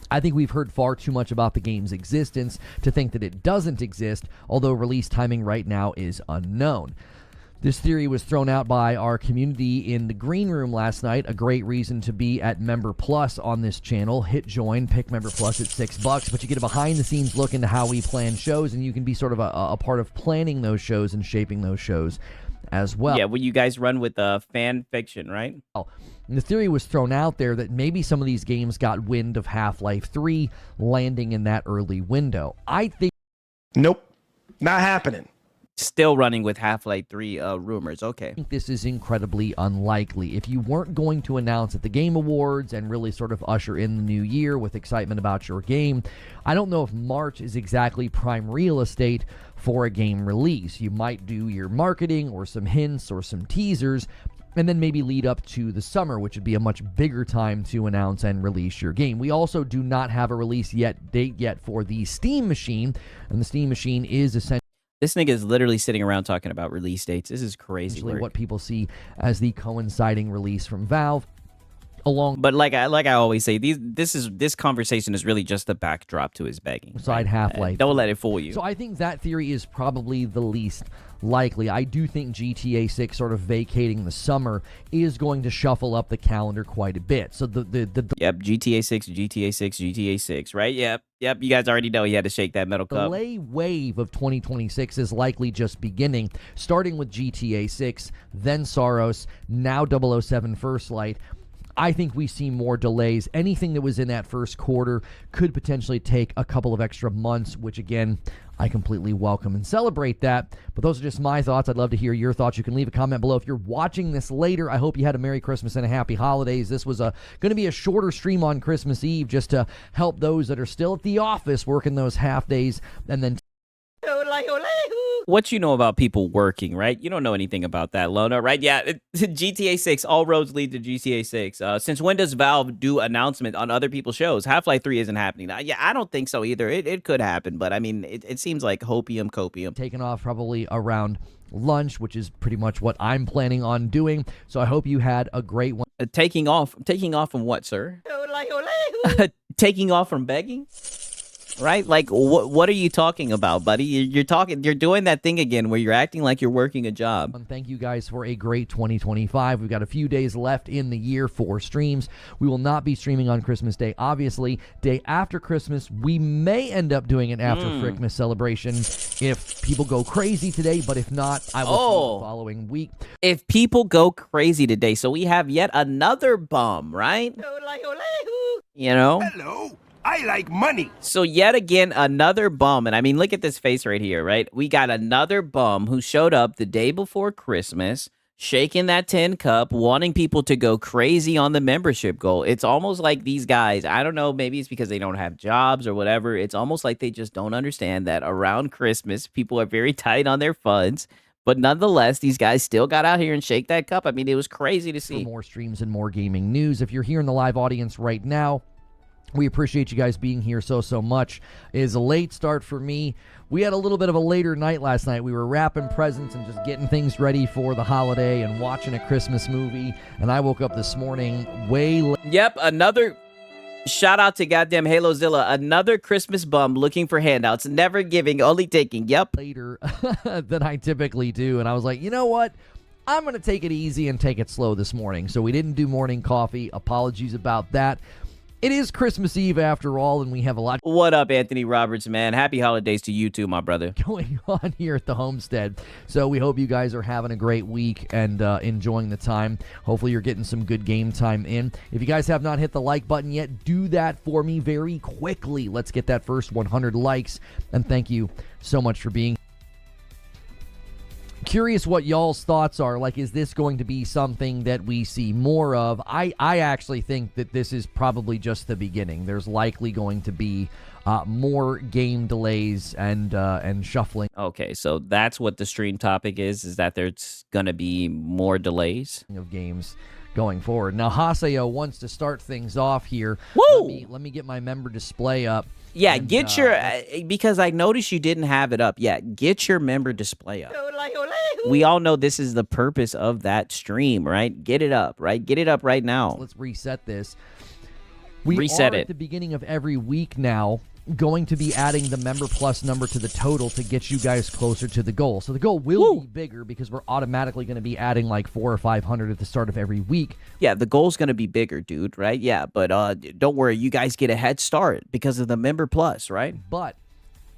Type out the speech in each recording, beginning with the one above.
I think we've heard far too much about the game's existence to think that it doesn't exist, although release timing right now is unknown. This theory was thrown out by our community in the green room last night. A great reason to be at Member Plus on this channel. Hit join, pick Member Plus at $6, but you get a behind-the-scenes look into how we plan shows, and you can be sort of a part of planning those shows and shaping those shows as well. Yeah, well, you guys run with fan fiction, right? And the theory was thrown out there that maybe some of these games got wind of Half-Life 3 landing in that early window. I think... Nope, not happening. Still running with Half-Life 3 rumors. Okay. I think this is incredibly unlikely. If you weren't going to announce at the Game Awards and really sort of usher in the new year with excitement about your game, I don't know if March is exactly prime real estate for a game release. You might do your marketing or some hints or some teasers, and then maybe lead up to the summer, which would be a much bigger time to announce and release your game. We also do not have a release date yet for the Steam Machine, and the Steam Machine is essentially... This nigga is literally sitting around talking about release dates. This is crazy work. What people see as the coinciding release from Valve. But like I always say, this conversation is really just a backdrop to his begging. Right? Half-Life. Don't let it fool you. So I think that theory is probably the least likely. I do think GTA 6 sort of vacating the summer is going to shuffle up the calendar quite a bit. So Yep, GTA 6, GTA 6, GTA 6, right? Yep. You guys already know he had to shake that metal cup. The delay wave of 2026 is likely just beginning, starting with GTA 6, then Soros, now 007 First Light. I think we see more delays. Anything that was in that first quarter could potentially take a couple of extra months, which, again, I completely welcome and celebrate that. But those are just my thoughts. I'd love to hear your thoughts. You can leave a comment below. If you're watching this later, I hope you had a Merry Christmas and a Happy Holidays. This was going to be a shorter stream on Christmas Eve just to help those that are still at the office working those half days and then... What you know about people working, right? You don't know anything about that, Lona, right? Yeah, GTA 6, all roads lead to GTA 6. Since when does Valve do announcement on other people's shows? Half-Life 3 isn't happening now. Yeah, I don't think so either. It could happen, but I mean, it seems like hopium copium. Taking off probably around lunch, which is pretty much what I'm planning on doing. So I hope you had a great one. Taking off from what, sir? Taking off from begging? Right? Like, what are you talking about, buddy? You're doing that thing again where you're acting like you're working a job. And thank you guys for a great 2025. We've got a few days left in the year for streams. We will not be streaming on Christmas Day. Obviously, day after Christmas, we may end up doing an after Frickmas celebration if people go crazy today, but if not, I will see you the following week. If people go crazy today, so we have yet another bum, right? You know? Hello. I like money. So yet again, another bum. And I mean, look at this face right here, right? We got another bum who showed up the day before Christmas, shaking that tin cup, wanting people to go crazy on the membership goal. It's almost like these guys, I don't know, maybe it's because they don't have jobs or whatever. It's almost like they just don't understand that around Christmas, people are very tight on their funds. But nonetheless, these guys still got out here and shake that cup. I mean, it was crazy to see. For more streams and more gaming news, if you're here in the live audience right now, we appreciate you guys being here so much. It is a late start for me. We had a little bit of a later night last night. We were wrapping presents and just getting things ready for the holiday and watching a Christmas movie. And I woke up this morning way late. Yep, another shout out to goddamn HaloZilla. Another Christmas bum looking for handouts, never giving, only taking. Yep. Later than I typically do. And I was like, you know what? I'm going to take it easy and take it slow this morning. So we didn't do morning coffee. Apologies about that. It is Christmas Eve after all, and we have a lot. What up, Anthony Roberts, man? Happy holidays to you too, my brother. Going on here at the homestead. So we hope you guys are having a great week and enjoying the time. Hopefully you're getting some good game time in. If you guys have not hit the like button yet, do that for me very quickly. Let's get that first 100 likes, and thank you so much for being here. Curious what y'all's thoughts are. Like, is this going to be something that we see more of? I actually think that this is probably just the beginning. There's likely going to be more game delays and shuffling. Okay, so that's what the stream topic is that there's going to be more delays of games going forward. Now, Haseo wants to start things off here. Woo! Let me get my member display up. Yeah, and, get your, because I noticed you didn't have it up yet. Get your member display up. We all know this is the purpose of that stream, right? Get it up, right? Get it up right now. Let's reset this. We Reset are it. at the beginning of every week now going to be adding the Member Plus number to the total to get you guys closer to the goal. So the goal will be bigger because we're automatically going to be adding like 400 or 500 at the start of every week. Yeah, the goal's going to be bigger, dude, right? Yeah, but don't worry. You guys get a head start because of the Member Plus, right? But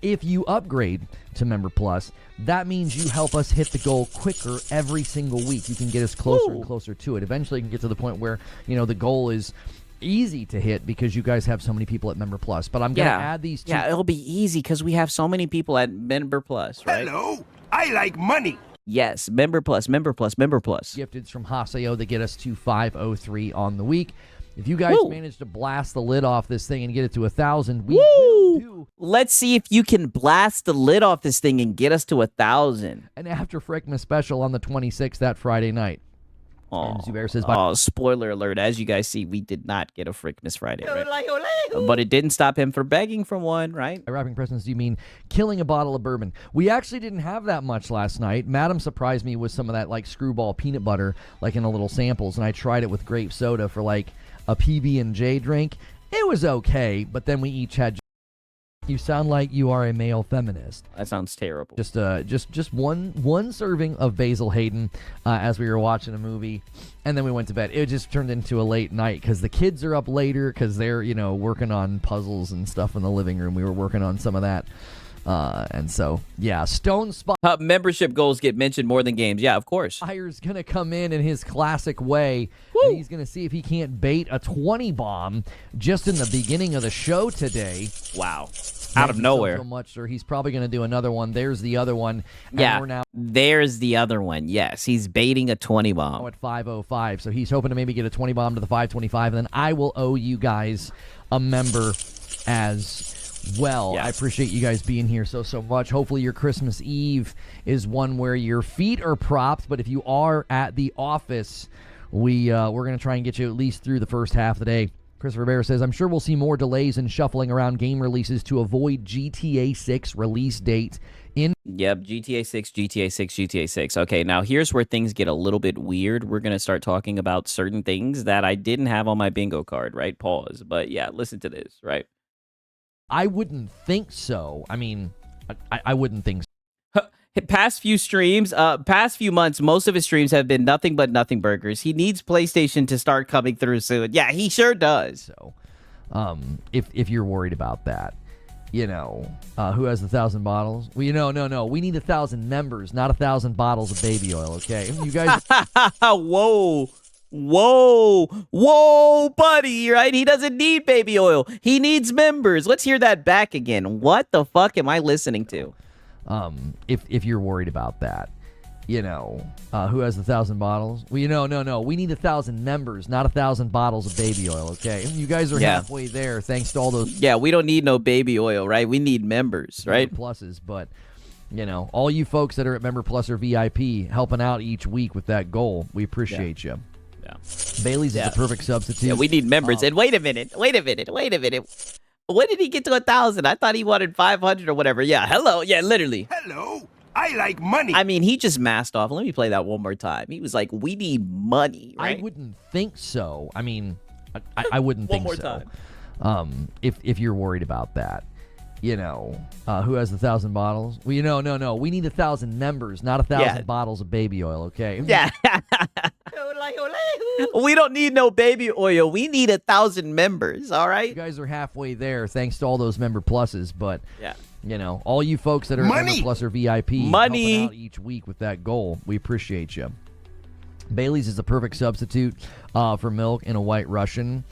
if you upgrade to Member Plus, that means you help us hit the goal quicker every single week. You can get us closer and closer to it. Eventually, you can get to the point where, the goal is easy to hit because you guys have so many people at Member Plus. But I'm going to add these two. Yeah, it'll be easy because we have so many people at Member Plus, right? Hello, I like money. Yes, Member Plus, Member Plus, Member Plus. Gifteds from Haseo that get us to 503 on the week. If you guys manage to blast the lid off this thing and get it to 1,000, we will do. Let's see if you can blast the lid off this thing and get us to 1,000. An After Frickmas special on the 26th that Friday night. And Zubair says, spoiler alert. As you guys see, we did not get a Frickmas Friday, right? But it didn't stop him from begging for one, right? By wrapping presents, do you mean killing a bottle of bourbon? We actually didn't have that much last night. Madam surprised me with some of that, like, screwball peanut butter, like in a little samples, and I tried it with grape soda for, like, a PB&J drink. It was okay, but then we each had... You sound like you are a male feminist. That sounds terrible. Just one serving of Basil Hayden as we were watching a movie, and then we went to bed. It just turned into a late night because the kids are up later because they're working on puzzles and stuff in the living room. We were working on some of that, and so Stone Spot. Membership goals get mentioned more than games. Yeah, of course. Fire's gonna come in his classic way. And he's gonna see if he can't bait a 20 bomb just in the beginning of the show today. Wow. Out of nowhere. So much, sir. He's probably going to do another one. There's the other one. And yeah, we're now there's the other one. Yes, he's baiting a 20 bomb. at 505. So he's hoping to maybe get a 20 bomb to the 525, and then I will owe you guys a member as well. Yeah. I appreciate you guys being here so much. Hopefully your Christmas Eve is one where your feet are propped, but if you are at the office, we're going to try and get you at least through the first half of the day. Christopher Bear says, I'm sure we'll see more delays and shuffling around game releases to avoid GTA 6 release date in... Yep, GTA 6, GTA 6, GTA 6. Okay, now here's where things get a little bit weird. We're going to start talking about certain things that I didn't have on my bingo card, right? Pause. But yeah, listen to this, right? I wouldn't think so. I mean, I wouldn't think so. Past few streams, past few months, most of his streams have been nothing but nothing burgers. He needs PlayStation to start coming through soon. Yeah, he sure does. So, if you're worried about that, who has 1,000 bottles? Well, no. We need 1,000 members, not 1,000 bottles of baby oil. Okay, you guys. Whoa, buddy, right? He doesn't need baby oil. He needs members. Let's hear that back again. What the fuck am I listening to? If you're worried about that, who has 1,000 bottles? Well, no. We need 1,000 members, not 1,000 bottles of baby oil. Okay, you guys are halfway there, thanks to all those. Yeah, we don't need no baby oil, right? We need members, right? Pluses, but all you folks that are at Member Plus or VIP helping out each week with that goal, we appreciate you. Yeah, Bailey's is the perfect substitute. Yeah, we need members. And wait a minute. When did he get to 1,000? I thought he wanted 500 or whatever. Yeah, hello. Yeah, literally. Hello, I like money. I mean, he just masked off. Let me play that one more time. He was like, we need money, right? I wouldn't think so. I mean, I wouldn't think so. One more time. If you're worried about that, who has 1,000 bottles? Well, no. We need 1,000 members, not 1,000 bottles of baby oil. Okay. Yeah. We don't need no baby oil. We need 1,000 members. All right. You guys are halfway there, thanks to all those Member Pluses. But all you folks that are at Member Plus or VIP helping out each week with that goal, we appreciate you. Bailey's is the perfect substitute for milk in a White Russian.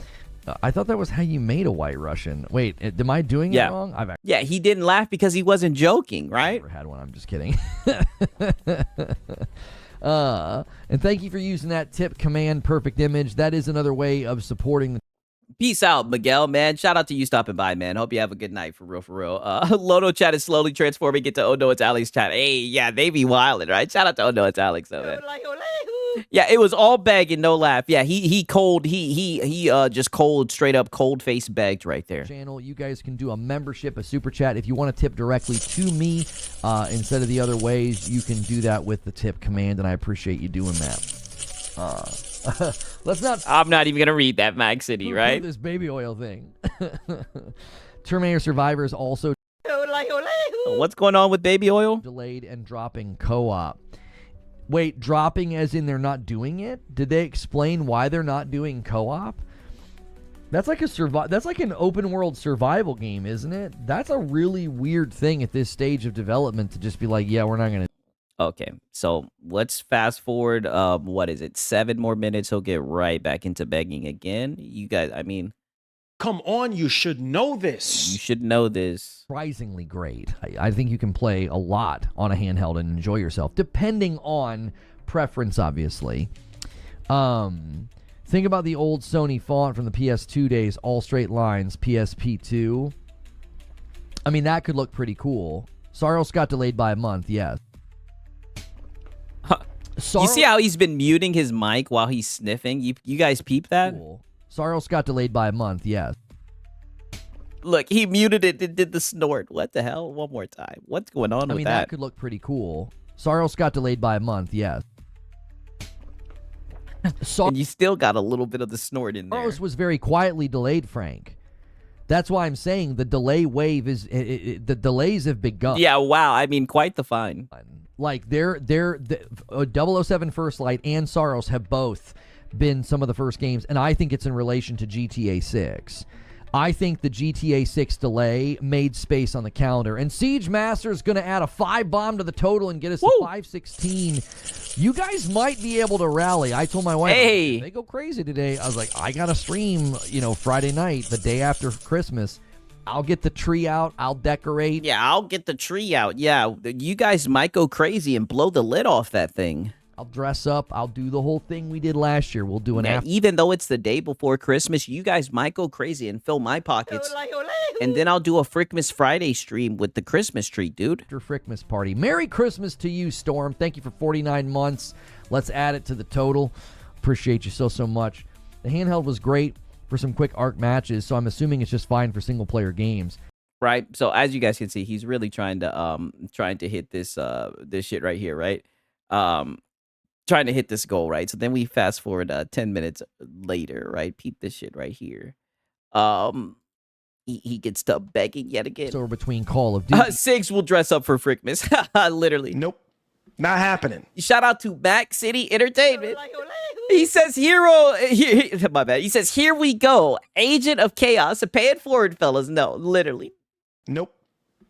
I thought that was how you made a White Russian. Wait, am I doing it wrong? Yeah, he didn't laugh because he wasn't joking, right? I've never had one. I'm just kidding. And thank you for using that tip command perfect image. That is another way of supporting the... Peace out, Miguel, man. Shout out to you stopping by, man. Hope you have a good night, for real. Lono chat is slowly transforming into Oh No It's Alex chat. Hey, yeah, they be wildin', right? Shout out to Oh No It's Alex, though, man. Yeah, it was all begging, no laugh. Yeah, he just straight up cold face begged right there. Channel, you guys can do a membership, a super chat. If you want to tip directly to me instead of the other ways, you can do that with the tip command, and I appreciate you doing that. Let's not. I'm not even gonna read that, Mag City, right? This baby oil thing. Terminator Survivors also What's going on with baby oil? delayed and dropping co-op. Wait, dropping as in they're not doing it? Did they explain why they're not doing co-op? That's like that's like an open world survival game, isn't it? That's a really weird thing at this stage of development to just be like, yeah, we're not going to. Okay, so let's fast forward. What is it? 7 more minutes. He'll get right back into begging again. You guys, I mean, come on, you should know this. you should know this. Surprisingly great. I think you can play a lot on a handheld and enjoy yourself, depending on preference, obviously. Think about the old Sony font from the PS2 days, all straight lines, PSP2. I mean, that could look pretty cool. Saros got delayed by a month, yes. You see how he's been muting his mic while he's sniffing? You guys peep that? Cool. Saros got delayed by a month, yes. Look, he muted it and did the snort. What the hell? One more time. What's going on I with mean, that? that could look pretty cool. Saros got delayed by a month, yes. And you still got a little bit of the snort in there. Saros was very quietly delayed, Frank. That's why I'm saying the delay wave is the delays have begun. Yeah, wow. I mean, quite the fine. Like they're 007 First Light and Saros have both been some of the first games, and I think it's in relation to GTA 6. I think the GTA 6 delay made space on the calendar, and Siege Master is going to add a 5 bomb to the total and get us to 516. You guys might be able to rally. I told my wife, hey, if they go crazy today. I was like, I got to stream, Friday night, the day after Christmas. I'll get the tree out. I'll decorate. Yeah, I'll get the tree out. Yeah, you guys might go crazy and blow the lid off that thing. I'll dress up. I'll do the whole thing we did last year. We'll do an after. Even though it's the day before Christmas, you guys might go crazy and fill my pockets. And then I'll do a Frickmas Friday stream with the Christmas tree, dude. After Frickmas party. Merry Christmas to you, Storm. Thank you for 49 months. Let's add it to the total. Appreciate you so much. The handheld was great for some quick arc matches, so I'm assuming it's just fine for single player games. Right. So as you guys can see, he's really trying to hit this this shit right here, right? Trying to hit this goal, right? So then we fast forward 10 minutes later, right? Peep this shit right here. He gets to begging yet again. So we're between Call of Duty. Sigs will dress up for Frickmas. Literally. Nope. Not happening. Shout out to Mac City Entertainment. He says, my bad. He says, here we go. Agent of Chaos. Pay it forward, fellas. No, literally. Nope.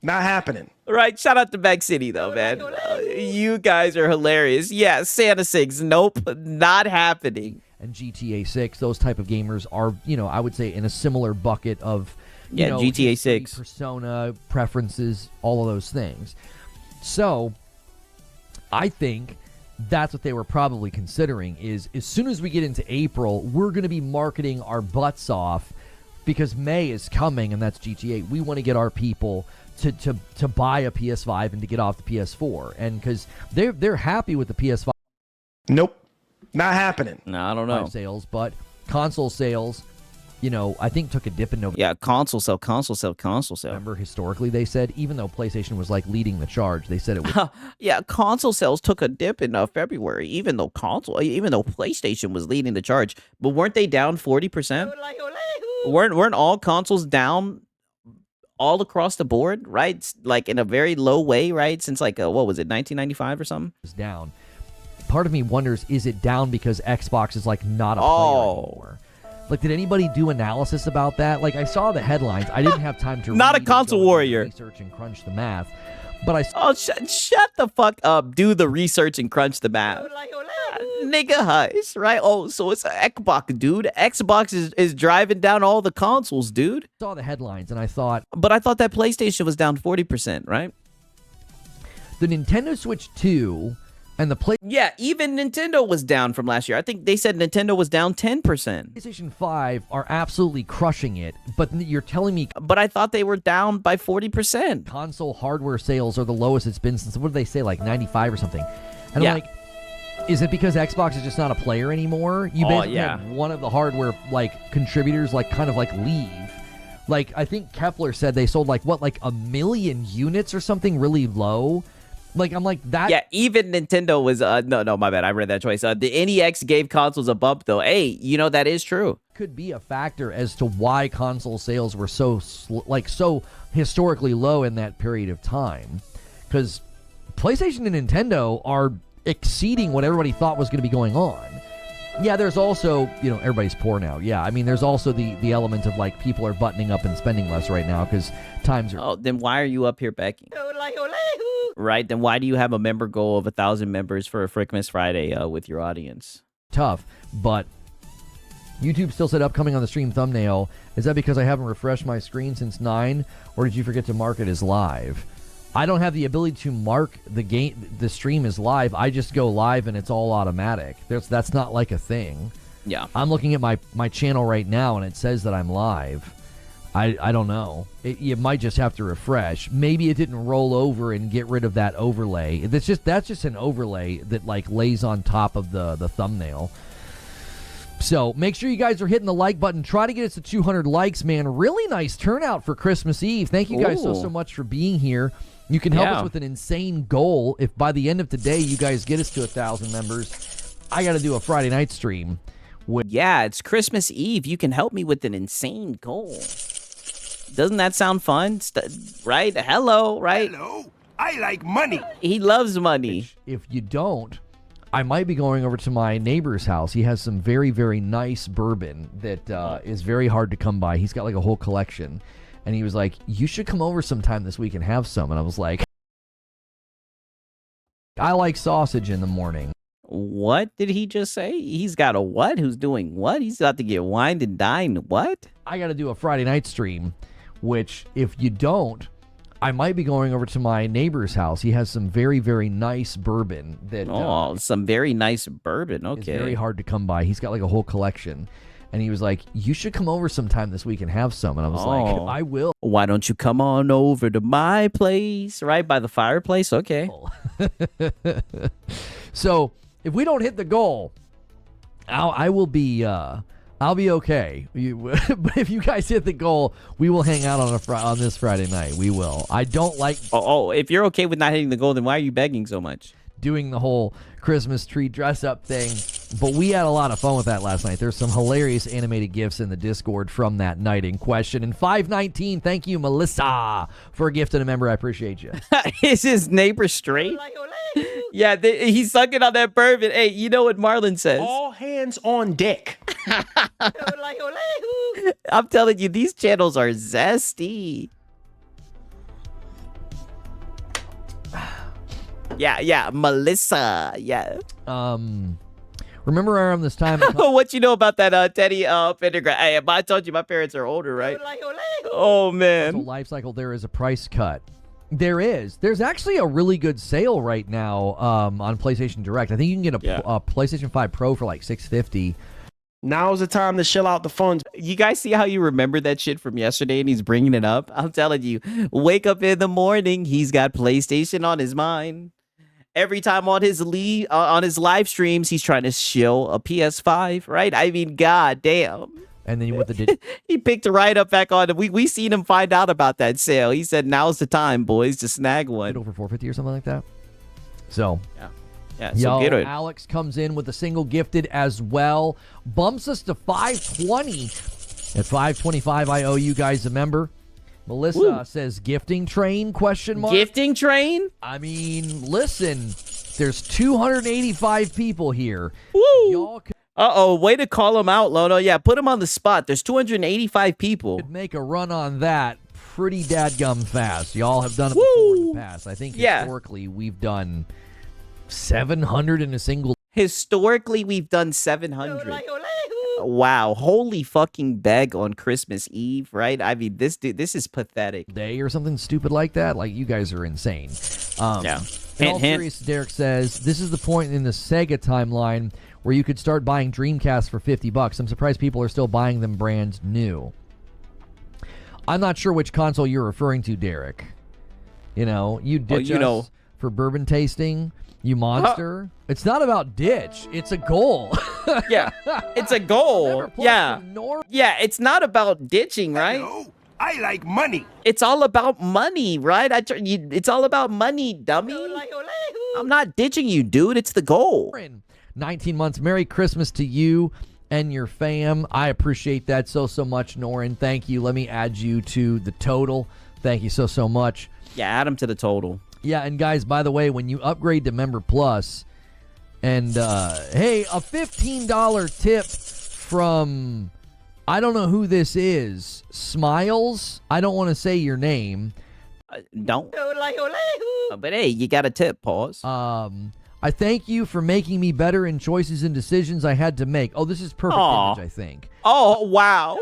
Not happening. Right. Shout out to Mac City, though, man. You guys are hilarious. Yeah, Santa Sigs. Nope. Not happening. And GTA 6, those type of gamers are, I would say in a similar bucket of, GTA 6. Persona, preferences, all of those things. So, I think that's what they were probably considering is as soon as we get into April, we're going to be marketing our butts off because May is coming and that's GTA. We want to get our people to buy a PS5 and to get off the PS4. And because they're happy with the PS5. Nope. Not happening. No, I don't know. Sales, but console sales, I think took a dip in November. Yeah, console sale. Remember, historically, they said, even though PlayStation was like leading the charge, they said it was. Yeah, console sales took a dip in February, even though PlayStation was leading the charge. But weren't they down 40%? Weren't all consoles down all across the board, right? Like in a very low way, right? Since what was it, 1995 or something? It's down. Part of me wonders, is it down because Xbox is like not a player anymore? Like, did anybody do analysis about that? Like, I saw the headlines. I didn't have time to not read a console warrior. Research and crunch the math. But I shut the fuck up. Do the research and crunch the math. Nigga hush, right? Oh, so it's Xbox, dude. Xbox is driving down all the consoles, dude. Saw the headlines and I thought. But I thought that PlayStation was down 40%, right? The Nintendo Switch 2 and the Yeah, even Nintendo was down from last year. I think they said Nintendo was down 10%. PlayStation 5 are absolutely crushing it, but you're telling me... But I thought they were down by 40%. Console hardware sales are the lowest it's been since, what did they say, like 95 or something? And I'm like, is it because Xbox is just not a player anymore? You basically have one of the hardware, contributors, kind of leave. I think Kepler said they sold, 1 million units or something really low. Like, I'm like that. Yeah, even Nintendo was no, my bad. I read that choice. The NEX gave consoles a bump though. Hey, you know that is true. Could be a factor as to why console sales were so historically low in that period of time, because PlayStation and Nintendo are exceeding what everybody thought was going to be going on. Yeah, there's also, everybody's poor now. Yeah, I mean, there's also the element of, like, people are buttoning up and spending less right now because times are... Oh, then why are you up here begging? Right, then why do you have a member goal of 1,000 members for a Frickmas Friday with your audience? Tough, but YouTube still said upcoming on the stream thumbnail. Is that because I haven't refreshed my screen since 9, or did you forget to mark it as live? I don't have the ability to mark the stream as live. I just go live and it's all automatic. That's not like a thing. Yeah. I'm looking at my channel right now and it says that I'm live. I don't know. You might just have to refresh. Maybe it didn't roll over and get rid of that overlay. That's just an overlay that like lays on top of the thumbnail. So make sure you guys are hitting the like button. Try to get us to 200 likes, man. Really nice turnout for Christmas Eve. Thank you guys so much for being here. You can help us with an insane goal. If by the end of today you guys get us to 1,000 members, I got to do a Friday night stream. Yeah, it's Christmas Eve. You can help me with an insane goal. Doesn't that sound fun? Right? Hello, right? Hello. I like money. He loves money. If you don't, I might be going over to my neighbor's house. He has some very, very nice bourbon that is very hard to come by. He's got like a whole collection. And he was like, you should come over sometime this week and have some. And I was like, I like sausage in the morning. What did he just say? He's got a what? Who's doing what? He's about to get wined and dined. What? I got to do a Friday night stream, which if you don't, I might be going over to my neighbor's house. He has some very, very nice bourbon that some very nice bourbon. Okay. It's very hard to come by. He's got like a whole collection. And he was like, you should come over sometime this week and have some. And I was like, I will. Why don't you come on over to my place, right by the fireplace? Okay. So if we don't hit the goal, I'll be okay. But if you guys hit the goal, we will hang out on this Friday night. We will. I don't like... if you're okay with not hitting the goal, then why are you begging so much? Doing the whole Christmas tree dress up thing, but we had a lot of fun with that last night. There's some hilarious animated GIFs in the Discord from that night in question. And 519, thank you, Melissa, for a gift and a member. I appreciate you. Is his neighbor straight? Yeah, he's sucking on that bourbon. Hey, you know what Marlon says? All hands on deck. I'm telling you, these channels are zesty. Yeah, Melissa. Yeah. Remember around this time? What you know about that Teddy Pendergrass? Hey, I told you my parents are older, right? Oh man. Life cycle. There is a price cut. There is. There's actually a really good sale right now on PlayStation Direct. I think you can get a PlayStation 5 Pro for like $650. Now's the time to shell out the funds. You guys see how you remember that shit from yesterday and he's bringing it up? I'm telling you, wake up in the morning, he's got PlayStation on his mind. Every time on his live streams, he's trying to shill a PS5, right? I mean, god damn. And then with the he picked it right up back on. We seen him find out about that sale. He said, "Now's the time, boys, to snag one." Over $450 or something like that. So yeah. So get it. Alex comes in with a single gifted as well, bumps us to 520. At 525, I owe you guys a member. Melissa says, "Gifting train?" ? Gifting train? I mean, listen, there's 285 people here. Woo! Y'all Way to call them out, Lono. Yeah, put them on the spot. There's 285 people. Could make a run on that pretty dadgum fast. Y'all have done it before in the past. I think historically we've done 700 in a single. Historically, we've done 700. Wow, holy fucking beg on Christmas Eve, right? I mean, this is pathetic. Day or something stupid like that. Like, you guys are insane. Yeah. In all seriousness, Derek says, this is the point in the Sega timeline where you could start buying Dreamcast for $50. I'm surprised people are still buying them brand new. I'm not sure which console you're referring to, Derek. You ditch us for bourbon tasting. You monster. It's not about ditch. It's a goal. Yeah, it's a goal. Yeah. Yeah, it's not about ditching, right? Hello. I like money. It's all about money, right? It's all about money, dummy. I'm not ditching you, dude. It's the goal. 19 months. Merry Christmas to you and your fam. I appreciate that so much, Norin. Thank you. Let me add you to the total. Thank you so much. Yeah, add him to the total. Yeah, and guys, by the way, when you upgrade to Member Plus, and hey, a $15 tip from, I don't know who this is, Smiles. I don't want to say your name. Don't. But hey, you got a tip. Pause. I thank you for making me better in choices and decisions I had to make. Oh, this is perfect image, I think. Oh, wow.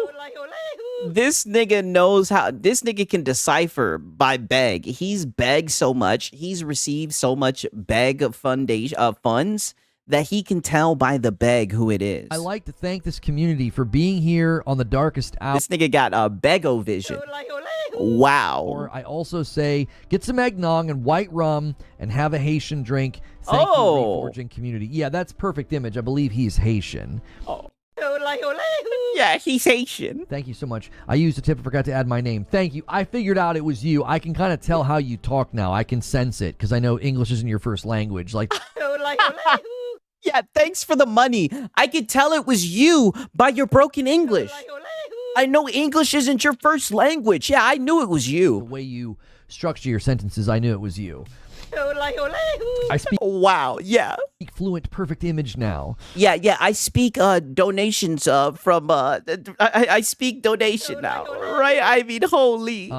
This nigga knows how. This nigga can decipher by beg. He's begged so much. He's received so much beg funds that he can tell by the beg who it is. I like to thank this community for being here on the darkest hour. This nigga got a bego vision. Wow. Or I also say, get some eggnog and white rum and have a Haitian drink. Thank you, Reforging community. Yeah, that's perfect image. I believe he's Haitian. Oh. Yeah, he's Haitian. Thank you so much. I used a tip and forgot to add my name. Thank you. I figured out it was you. I can kind of tell how you talk now. I can sense it because I know English isn't your first language. Like, yeah, thanks for the money. I could tell it was you by your broken English. I know English isn't your first language. Yeah, I knew it was you. The way you structure your sentences, I knew it was you. I speak fluent, perfect image now. Yeah. I speak donations from I speak donation now, right? I mean, holy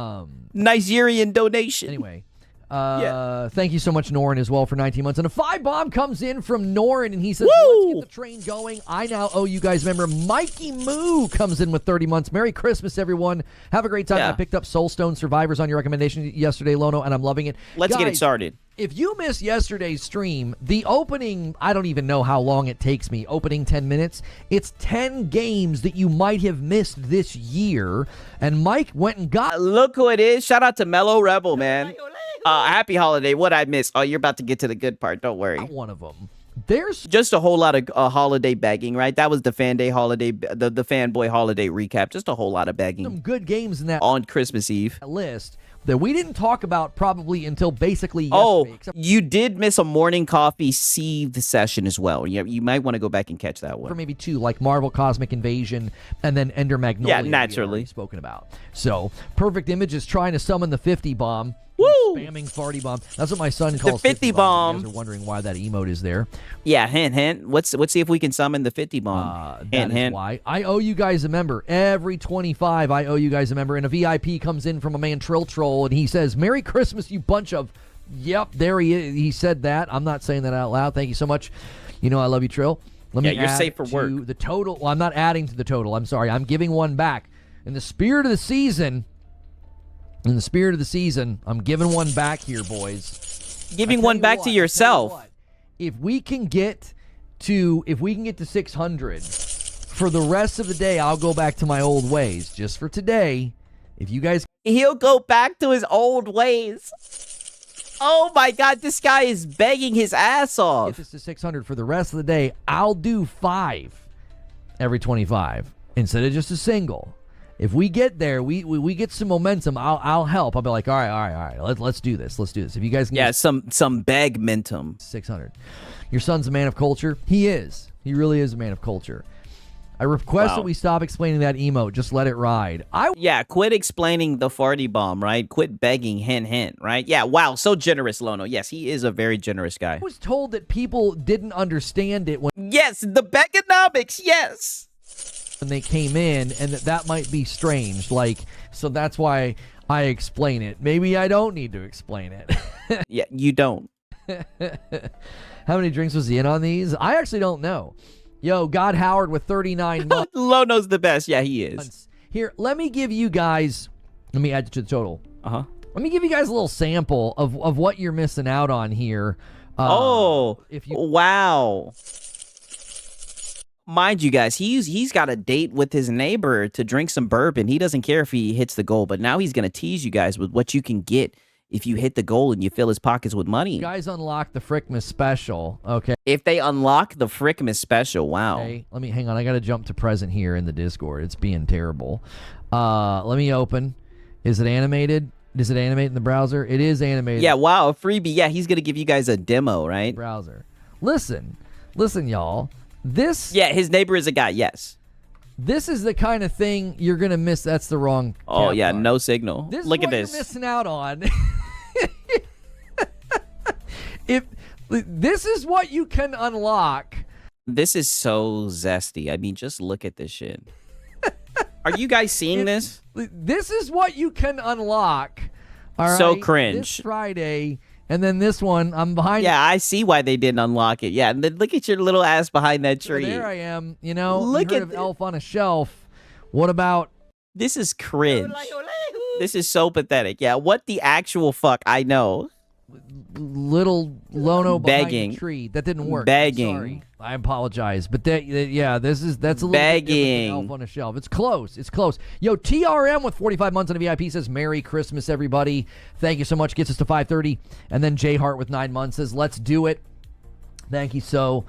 Nigerian donation. Anyway, thank you so much, Norin, as well, for 19 months. And a 5 bomb comes in from Norin, and he says, let's get the train going. I now owe you guys. Remember, Mikey Moo comes in with 30 months. Merry Christmas, everyone. Have a great time. Yeah. I picked up Soulstone Survivors on your recommendation yesterday, Lono, and I'm loving it. Let's guys, get it started. If you missed yesterday's stream, the opening, I don't even know how long it takes me, opening 10 minutes, it's 10 games that you might have missed this year, and Mike went and got... Look who it is. Shout out to Mellow Rebel, man. Happy holiday. What I missed? Oh, you're about to get to the good part. Don't worry. Not one of them. There's just a whole lot of holiday begging, right? That was the fanboy holiday recap. Just a whole lot of begging. Some good games in that on Christmas Eve list that we didn't talk about probably until basically yesterday. Oh, you did miss a morning coffee sieved session as well. You might want to go back and catch that one. For maybe 2, like Marvel Cosmic Invasion and then Ender Magnolia. Yeah, naturally. Spoken about. So, Perfect Image is trying to summon the 50 bomb. Woo! Spamming farty bomb. That's what my son calls the 50 bomb. You guys are wondering why that emote is there. Yeah, hint. Let's see if we can summon the 50 bomb. Hint. Why I owe you guys a member. Every 25, I owe you guys a member. And a VIP comes in from a man Trill Troll, and he says, "Merry Christmas, you bunch of." Yep, there he is. He said that. I'm not saying that out loud. Thank you so much. You know I love you, Trill. Let me you're add safe for work. The total. Well, I'm not adding to the total. I'm sorry. I'm giving one back. In the spirit of the season. I'm giving one back here, boys. Giving one back to yourself. If we can get to 600 for the rest of the day, I'll go back to my old ways. Just for today, if you guys, he'll go back to his old ways. Oh my God, this guy is begging his ass off. Get this to 600 for the rest of the day. I'll do 5 every 25 instead of just a single. If we get there, we get some momentum. I'll help. I'll be like, all right. Let's do this. If you guys can get some bag momentum. 600. Your son's a man of culture. He is. He really is a man of culture. I request that we stop explaining that emote. Just let it ride. Quit explaining the farty bomb, right? Quit begging, hint, right? Yeah, wow, so generous, Lono. Yes, he is a very generous guy. I was told that people didn't understand it when... Yes, the begonomics, yes. When they came in, and that might be strange. Like, so that's why I explain it. Maybe I don't need to explain it. Yeah, you don't. How many drinks was he in on these? I actually don't know. Yo, God Howard with 39 months. Lono's the best. Yeah, he is. Here, let me give you guys... Let me add you to the total. Uh-huh. Let me give you guys a little sample of what you're missing out on here. Wow. Mind you guys, he's got a date with his neighbor to drink some bourbon. He doesn't care if he hits the goal, but now he's going to tease you guys with what you can get if you hit the goal and you fill his pockets with money. You guys unlock the Frickmas special, okay? If they unlock the Frickmas special, wow. Okay, let me, hang on. I got to jump to present here in the Discord. It's being terrible. Let me open. Is it animated? Does it animate in the browser? It is animated. Yeah, wow, a freebie. Yeah, he's gonna give you guys a demo, right? Browser. Listen, y'all. This Yeah, his neighbor is a guy. Yes. this is the kind of thing you're gonna miss. That's the wrong. Oh cap yeah, card. no signal. This Look is at what this. You're missing out on. If this is what you can unlock. This is so zesty. I mean, just look at this shit. Are you guys seeing this? This is what you can unlock. All right. So cringe. This Friday, and then this one. I'm behind. Yeah, I see why they didn't unlock it. Yeah, and then look at your little ass behind that So tree. there I am. You know, Look you heard at of thi- Elf on a Shelf. What about This is cringe. This is so pathetic. Yeah, what the actual fuck? I know. little Lono behind Begging. the tree? That didn't work. I'm Begging. sorry. I apologize, but yeah, that's a little bit different Begging. than Elf on a Shelf. It's close. It's close. Yo, TRM with 45 months on a VIP says Merry Christmas, everybody. Thank you so much. Gets us to 5:30, and then J Hart with 9 months says Let's do it. Thank you so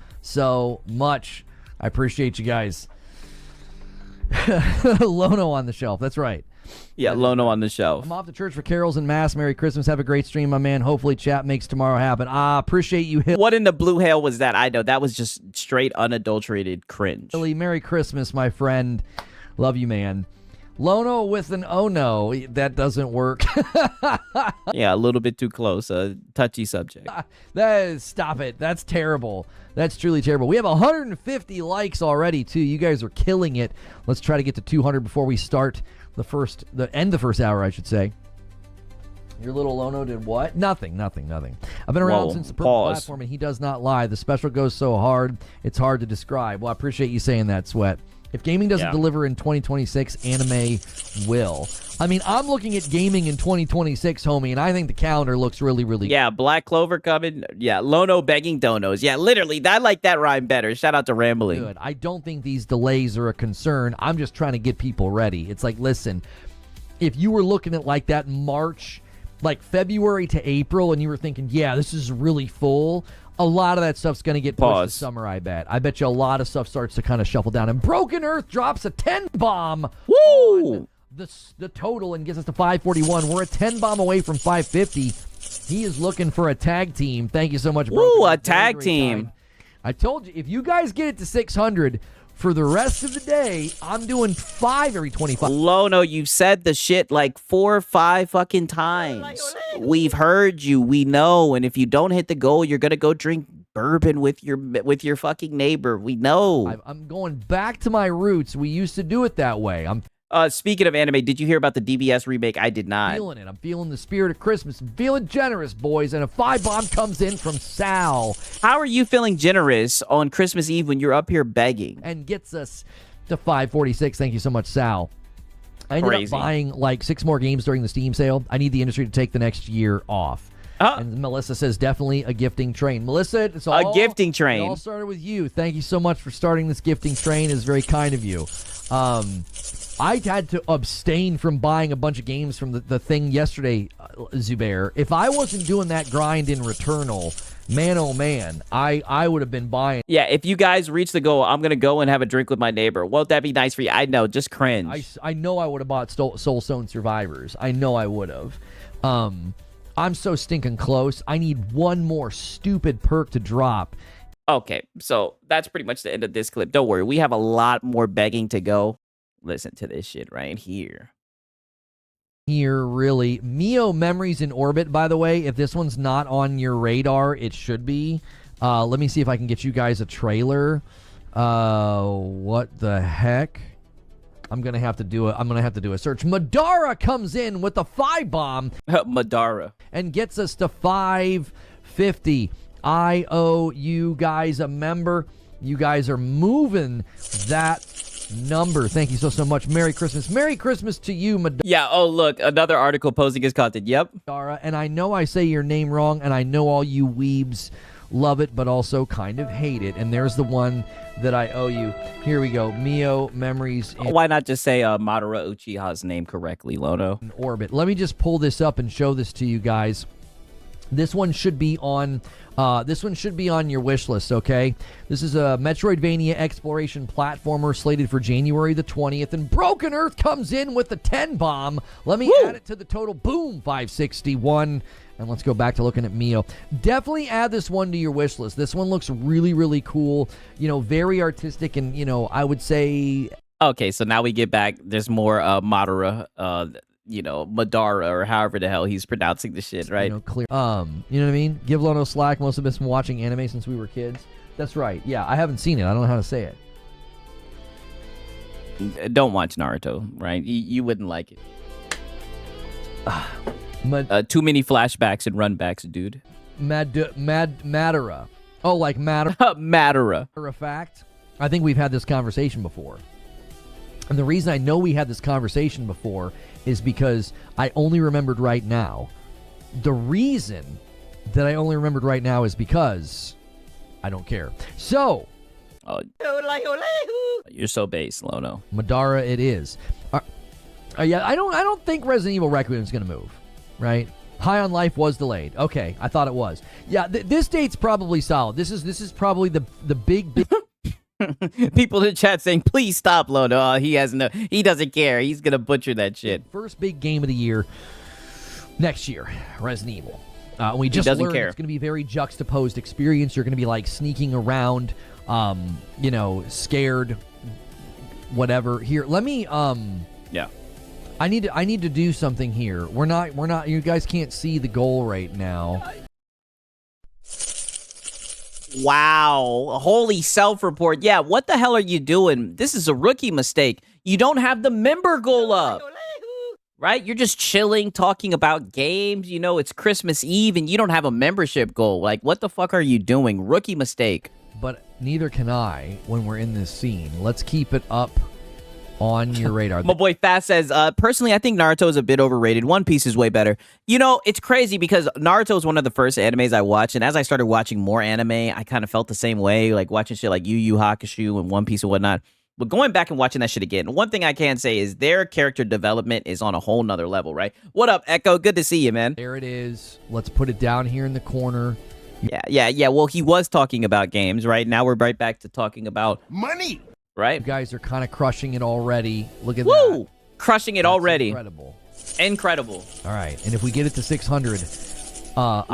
much. I appreciate you guys. Lono on the shelf. That's right. Yeah, Lono on the shelf. I'm off to church for carols and mass. Merry Christmas. Have a great stream, my man. Hopefully chat makes tomorrow happen. Appreciate you, What in the blue hell was that? I know. That was just straight unadulterated cringe. Hilly. Merry Christmas, my friend. Love you, man. Lono with an oh no. That doesn't work. Yeah, a little bit too close. A touchy subject. Stop it. That's terrible. That's truly terrible. We have 150 likes already, too. You guys are killing it. Let's try to get to 200 before we start the first hour, I should say. Your little Lono did what? Nothing. I've been around Whoa, since the purple pause. platform, and he does not lie. The special goes so hard, it's hard to describe. Well, I appreciate you saying that, Sweat. If gaming doesn't deliver in 2026, anime will. I mean, I'm looking at gaming in 2026, homie, and I think the calendar looks really, really Yeah, Black Clover coming. Yeah, Lono begging donos. Yeah, literally. I like that rhyme better. Shout out to Rambling. good. I don't think these delays are a concern. I'm just trying to get people ready. It's like, listen, if you were looking at like that March, like February to April, and you were thinking, yeah, this is really full, a lot of that stuff's going to get pushed Pause. to summer, I bet. I bet you a lot of stuff starts to kind of shuffle down. And Broken Earth drops a 10 bomb. Woo! The total and gets us to 541. We're a 10 bomb away from 550. He is looking for a tag team. Thank you so much, Broken Woo, Earth. a Very, tag very team. kind. I told you, if you guys get it to 600 for the rest of the day, I'm doing 5 every 25. Lono, you said the shit like 4 or 5 fucking times. We've heard you. We know. And if you don't hit the goal, you're gonna go drink bourbon with your fucking neighbor. We know. I'm going back to my roots. We used to do it that way. I'm Speaking of anime, did you hear about the DBS remake? I did not. feeling it. I'm feeling the spirit of Christmas. I'm feeling generous, boys. And a 5 bomb comes in from Sal How are you feeling generous on Christmas Eve when you're up here begging? and gets us to 546. Thank you so much, Sal. I ended Crazy. up buying like 6 more games during the Steam sale. I need the industry to take the next year off. And Melissa says definitely a gifting train. Melissa, it's all gifting It train. all started with you. Thank you so much for starting this gifting train. It's very kind of you. I had to abstain from buying a bunch of games from the thing yesterday, Zubair. If I wasn't doing that grind in Returnal, man, oh man, I would have been buying. Yeah, if you guys reach the goal, I'm going to go and have a drink with my neighbor. Won't that be nice for you? I know, just cringe. I know I would have bought Soulstone Survivors. I know I would have. I'm so stinking close. I need one more stupid perk to drop. Okay, so that's pretty much the end of this clip. Don't worry, we have a lot more begging to go. Listen to this shit right here. Here, really. Mio Memories in Orbit, by the way. If this one's not on your radar, it should be. Let me see if I can get you guys a trailer. What the heck? I'm gonna have to do a search. Madara comes in with the 5 bomb Madara. and gets us to 550. I owe you guys a member. You guys are moving that number. Thank you so much. Merry Christmas. Merry Christmas to you, Madara. Yeah, oh, look, another article posting his content. Yep. And I know I say your name wrong, and I know all you weebs love it, but also kind of hate it. And there's the one that I owe you. Here we go. Mio Memories in Why not just say Madara Uchiha's name correctly, Lono? Orbit. Let me just pull this up and show this to you guys. This one should be on your wish list, okay? This is a Metroidvania exploration platformer slated for January the 20th, and Broken Earth comes in with the 10 bomb. Let me add it to the total. Boom, 561. And let's go back to looking at Mio. Definitely add this one to your wish list. This one looks really, really cool. You know, very artistic, and, you know, I would say... Okay, so now we get back. There's more Madara, Madara, or however the hell he's pronouncing the shit, right? You know, clear. You know what I mean? Give Lono slack. Most of us been watching anime since we were kids. That's right. Yeah, I haven't seen it. I don't know how to say it. Don't watch Naruto, right? You wouldn't like it. Too many flashbacks and runbacks, dude. Madara. Oh, like Madara. Madara. Matter of fact, I think we've had this conversation before. And the reason I know we had this conversation before is because I only remembered right now. The reason that I only remembered right now is because I don't care. So, you're so base, Lono. Madara, it is. Yeah, I don't think Resident Evil Requiem is going to move, right? High on Life was delayed. Okay, I thought it was. Yeah, this date's probably solid. This is probably the big. People in the chat saying, "Please stop, Lono. He doesn't care. He's gonna butcher that shit." First big game of the year next year, Resident Evil. We just learned it's going to be a very juxtaposed experience. You're going to be like sneaking around, scared, whatever. Here, let me. Yeah. I need to do something here. We're not. You guys can't see the goal right now. Wow. Holy self-report. Yeah, what the hell are you doing? This is a rookie mistake. You don't have the member goal up. Right? You're just chilling, talking about games. You know, it's Christmas Eve, and you don't have a membership goal. Like, what the fuck are you doing? Rookie mistake. But neither can I when we're in this scene. Let's keep it up on your radar. My boy Fast says, personally, I think Naruto is a bit overrated. One Piece is way better. You know, it's crazy because Naruto is one of the first animes I watched, and as I started watching more anime, I kind of felt the same way, like watching shit like Yu Yu Hakusho and One Piece and whatnot. But going back and watching that shit again, one thing I can say is their character development is on a whole nother level, right? What up, Echo? Good to see you, man. There it is. Let's put it down here in the corner. Yeah. Well, he was talking about games, right? Now we're right back to talking about money. Right? You guys are kind of crushing it already. Look at that. Woo! Crushing it already. Incredible. All right. And if we get it to 600,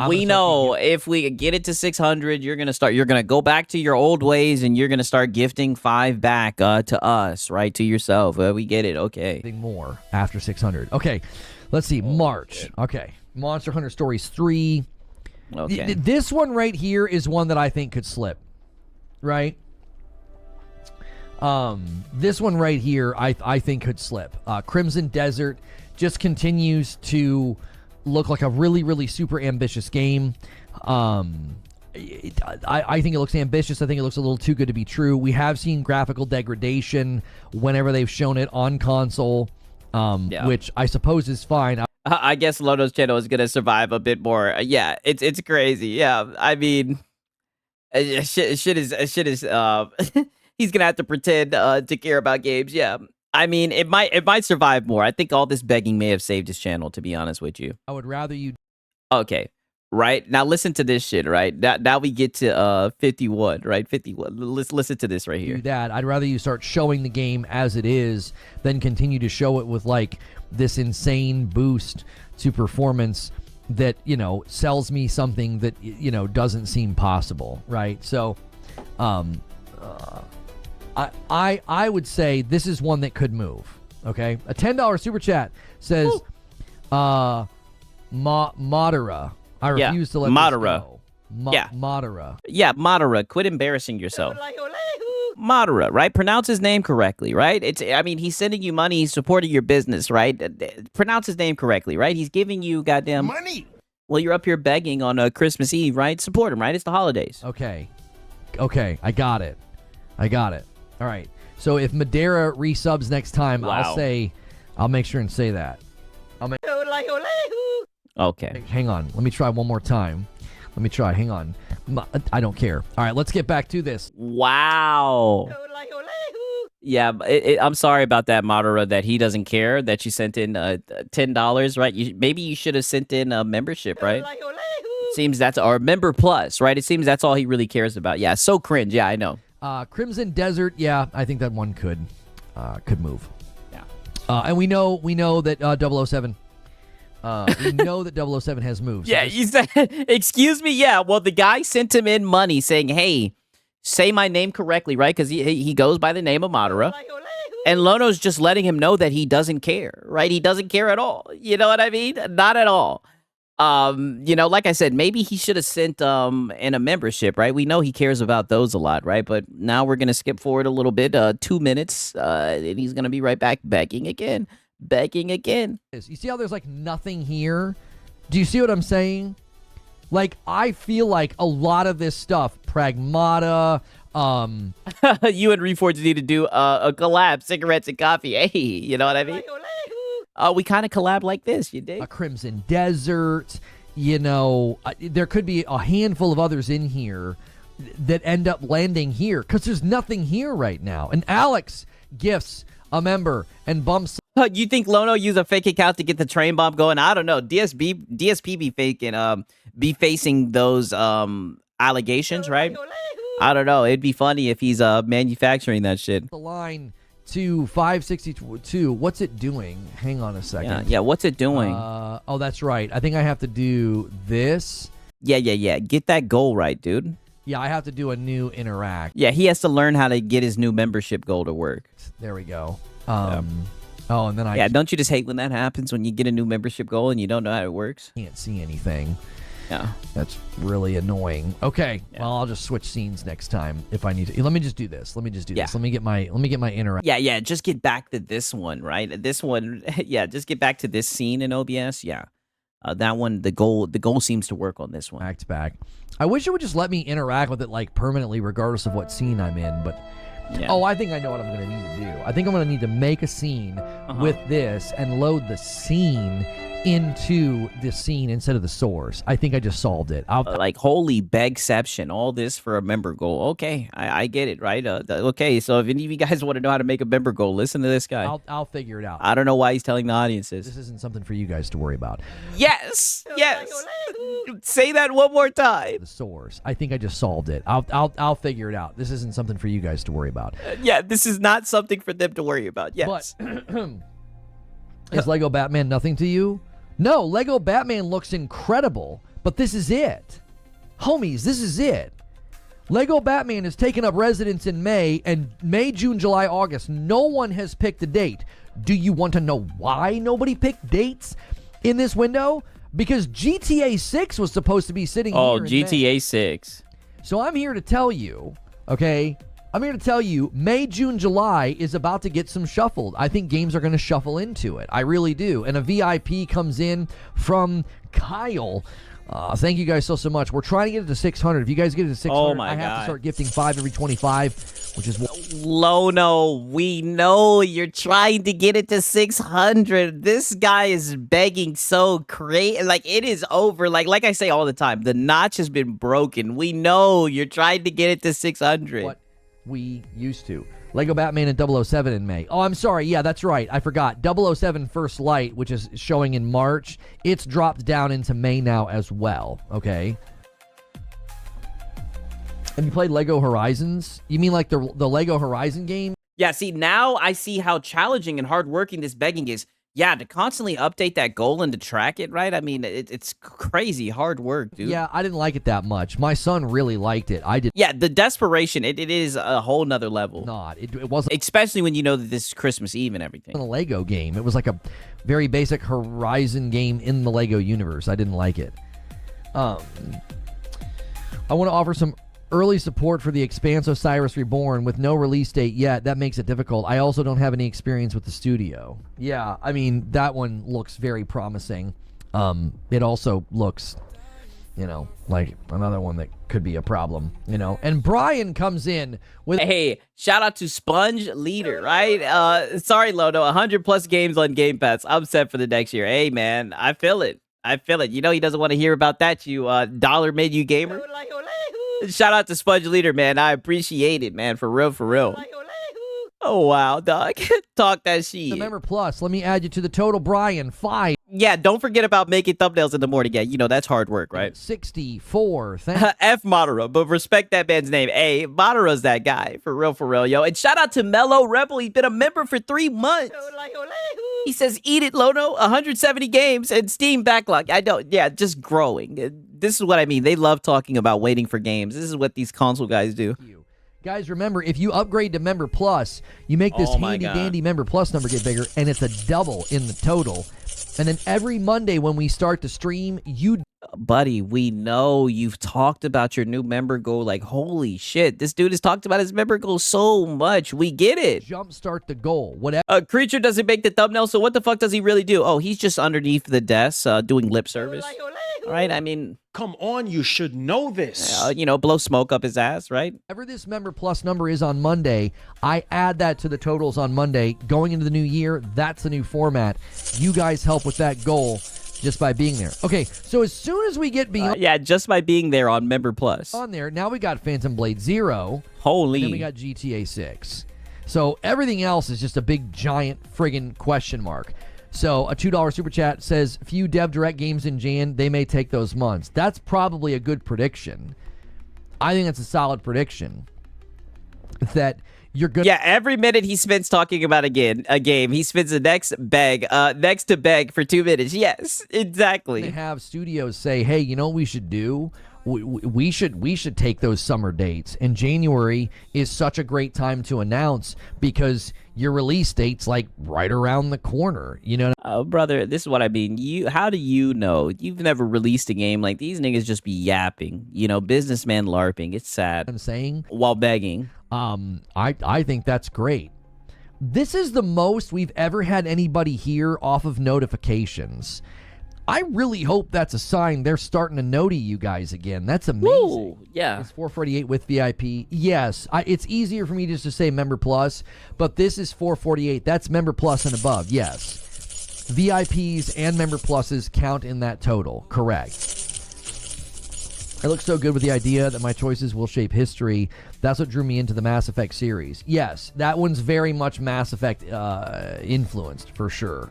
we know if we get it to 600, you're going to go back to your old ways and you're going to start gifting 5 back to us, right? To yourself. We get it. Okay. More after 600. Okay. Let's see. March. Shit. Okay. Monster Hunter Stories 3. Okay. This one right here is one that I think could slip. Right? This one right here, I think could slip. Crimson Desert just continues to look like a really, really super ambitious game. I think it looks ambitious. I think it looks a little too good to be true. We have seen graphical degradation whenever they've shown it on console, which I suppose is fine. I guess Lono's channel is gonna survive a bit more. Yeah, it's crazy. Yeah, I mean, shit is. He's gonna have to pretend to care about games. Yeah, I mean, it might survive more. I think all this begging may have saved his channel. To be honest with you, I would rather you. Okay, right now listen to this shit. Right now we get to 51. Right, 51. Let's listen to this right here. Do that. I'd rather you start showing the game as it is than continue to show it with like this insane boost to performance that sells me something that doesn't seem possible. Right, so. I would say this is one that could move. Okay, a $10 super chat says, Madara. I refuse to let Madara. this go. Madara. Yeah, Madara. Quit embarrassing yourself. Madara, right? Pronounce his name correctly, right? He's sending you money. He's supporting your business, right? Pronounce his name correctly, right? He's giving you goddamn money. Well, you're up here begging on Christmas Eve, right? Support him, right? It's the holidays. Okay, I got it. All right. So if Madara resubs next time, I'll make sure and say that. Okay. Hang on. Let me try one more time. Hang on. I don't care. All right. Let's get back to this. Wow. Yeah. I'm sorry about that, Madara, that he doesn't care that you sent in $10, right? Maybe you should have sent in a membership, right? Seems that's our member plus, right? It seems that's all he really cares about. Yeah, so cringe. Yeah, I know. Crimson Desert, yeah, I think that one could move. Yeah. And we know that 007 we know that 007 has moved. Yeah, you said, excuse me? Yeah, well, the guy sent him in money saying, hey, say my name correctly, right? Because he goes by the name of Madara. And Lono's just letting him know that he doesn't care, right? He doesn't care at all. You know what I mean? Not at all. Like I said, maybe he should have sent in a membership, right? We know he cares about those a lot, right? But now we're gonna skip forward a little bit, 2 minutes, and he's gonna be right back begging again. You see how there's like nothing here? Do you see what I'm saying? Like, I feel like a lot of this stuff, Pragmata, you and Reforge need to do a collab, cigarettes and coffee. Hey, you know what I mean? We kind of collab like this, you dig? A Crimson Desert, there could be a handful of others in here that end up landing here because there's nothing here right now. And Alex gifts a member and bumps. You think Lono used a fake account to get the train bomb going? I don't know. DSP be faking, be facing those allegations, right? I don't know. It'd be funny if he's manufacturing that shit. The line to 562. What's it doing? Hang on a second. Yeah. What's it doing? Oh, that's right. I think I have to do this. Yeah. Get that goal right, dude. Yeah, I have to do a new interact. Yeah, he has to learn how to get his new membership goal to work. There we go. Oh, and then Yeah, don't you just hate when that happens, when you get a new membership goal and you don't know how it works? Can't see anything. Yeah. That's really annoying. Okay, well, I'll just switch scenes next time if I need to. Let me just do this. Let me get my interact. Yeah, just get back to this one, right? This one, just get back to this scene in OBS. Yeah. That one, the goal seems to work on this one. Act back. I wish it would just let me interact with it like permanently regardless of what scene I'm in, but I think I know what I'm going to need to do. I think I'm going to need to make a scene with this and load the scene into the scene instead of the source. I think I just solved it. Like, holy begception, all this for a member goal. Okay, I get it, right? Okay, so if any of you guys want to know how to make a member goal, listen to this guy. I'll figure it out. I don't know why he's telling the audiences. This isn't something for you guys to worry about. Yes. Say that one more time. The source. I think I just solved it. I'll figure it out. This isn't something for you guys to worry about. This is not something for them to worry about. Yes. But is Lego Batman nothing to you? No, Lego Batman looks incredible, but this is it. Homies, this is it. Lego Batman has taken up residence in May, and May, June, July, August. No one has picked a date. Do you want to know why nobody picked dates in this window? Because GTA 6 was supposed to be sitting here in GTA 6. So I'm here to tell you, okay? I'm here to tell you, May, June, July is about to get some shuffled. I think games are going to shuffle into it. I really do. And a VIP comes in from Kyle. Thank you guys so much. We're trying to get it to 600. If you guys get it to 600, I have to start gifting 5 every 25, which is... Lono, we know you're trying to get it to 600. This guy is begging so crazy. Like, it is over. Like I say all the time, the notch has been broken. We know you're trying to get it to 600. What we used to. Lego Batman and 007 in May. Oh, I'm sorry. Yeah, that's right. I forgot. 007 First Light, which is showing in March, it's dropped down into May now as well. Okay. Have you played Lego Horizons? You mean like the Lego Horizon game? Yeah, see, now I see how challenging and hardworking this begging is. Yeah, to constantly update that goal and to track it, right? I mean, it's crazy hard work, dude. Yeah, I didn't like it that much. My son really liked it. I did. Yeah, the desperation, it is a whole nother level. It wasn't. Especially when you know that this is Christmas Eve and everything. A Lego game. It was like a very basic Horizon game in the Lego universe. I didn't like it. I want to offer some early support for the Expanse Osiris Reborn with no release date yet. That makes it difficult. I also don't have any experience with the studio. Yeah, I mean, that one looks very promising. It also looks, like another one that could be a problem, And Brian comes in with... Hey, shout out to Sponge Leader, right? Sorry, Lono, 100 plus games on Game Pass. I'm set for the next year. Hey, man, I feel it. He doesn't want to hear about that, you dollar menu gamer. Shout out to Sponge Leader, man. I appreciate it, man. For real. Oh, wow, dog. Talk that The shit. member plus, let me add you to the total. Brian, 5. Yeah, don't forget about making thumbnails in the morning. Yeah, you know, that's hard work, right? 64. Thank F Madara, but respect that man's name. Hey, Madara's that guy. For real, yo. And shout out to Mellow Rebel. He's been a member for 3 months. He says, eat it, Lono. 170 games and Steam backlog. I don't, yeah, just growing. This is what I mean. They love talking about waiting for games. This is what these console guys do. you. Guys, remember, if you upgrade to Member Plus, you make this Oh my God. handy-dandy Member Plus number get bigger, and it's a double in the total. And then every Monday when we start to stream, you Buddy, we know you've talked about your new member goal. Like, holy shit, this dude has talked about his member goal so much. We get it. jumpstart the goal. Whatever. Creature doesn't make the thumbnail, so what the fuck does he really do? Oh, he's just underneath the desk doing lip service. Right? I mean, Come on, you should know this. you know, blow smoke up his ass, right? Whatever this Member Plus number is on Monday, I add that to the totals on Monday. Going into the new year, that's the new format. You guys help with that goal just by being there. Okay, so as soon as we get beyond Yeah, just by being there on Member Plus. on there, now we got Phantom Blade 0. Holy. Then we got GTA 6. So everything else is just a big, giant friggin' question mark. So a $2 super chat says, few dev direct games in Jan, they may take those months. That's probably a good prediction. I think that's a solid prediction. That you're good. Yeah, every minute he spends talking about a game, he spends the next to beg for 2 minutes. Yes, To exactly. have studios say, hey, you know what we should do? We should take those summer dates. And January is such a great time to announce because your release date's like right around the corner. You know Brother, this is what I mean. How do you know? You've never released a game. Like, these niggas just be yapping. You know, businessman LARPing. It's what sad. I'm saying? While begging. I think that's great. This is the most we've ever had anybody here off of notifications. I really hope that's a sign they're starting to noti you guys again. That's amazing. Woo, yeah. It's 448 with VIP. Yes, it's easier for me just to say Member Plus, but this is 448. That's Member Plus and above. Yes. VIPs and Member Pluses count in that total. Correct. I look so good with the idea that my choices will shape history. That's what drew me into the Mass Effect series. Yes, that one's very much Mass Effect influenced, for sure.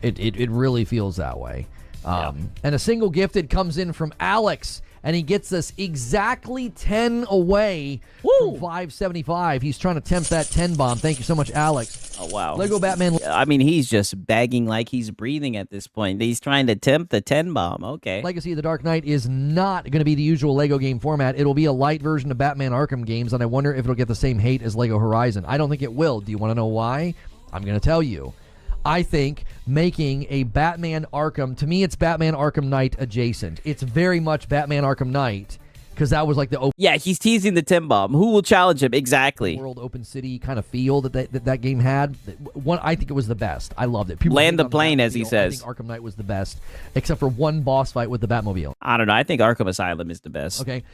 It really feels that way. And a single gifted comes in from Alex, and he gets us exactly 10 away from 575. He's trying to tempt that 10 bomb. Thank you so much, Alex. Oh, wow. Lego Batman. I mean, he's just begging like he's breathing at this point. He's trying to tempt the 10 bomb. Okay. Legacy of the Dark Knight is not going to be the usual Lego game format. It'll be a light version of Batman Arkham games, and I wonder if it'll get the same hate as Lego Horizon. I don't think it will. Do you want to know why? I'm going to tell you. I think making a Batman Arkham, to me, it's Batman Arkham Knight adjacent. It's very much Batman Arkham Knight because that was like the open Yeah, he's teasing the 10 bomb. Who will challenge him? Exactly. world, open city kind of feel that game had. I think it was the best. I loved it. People Land hate the on plane, as he Batmobile. says. I think Arkham Knight was the best, except for one boss fight with the Batmobile. I don't know. I think Arkham Asylum is the best. Okay,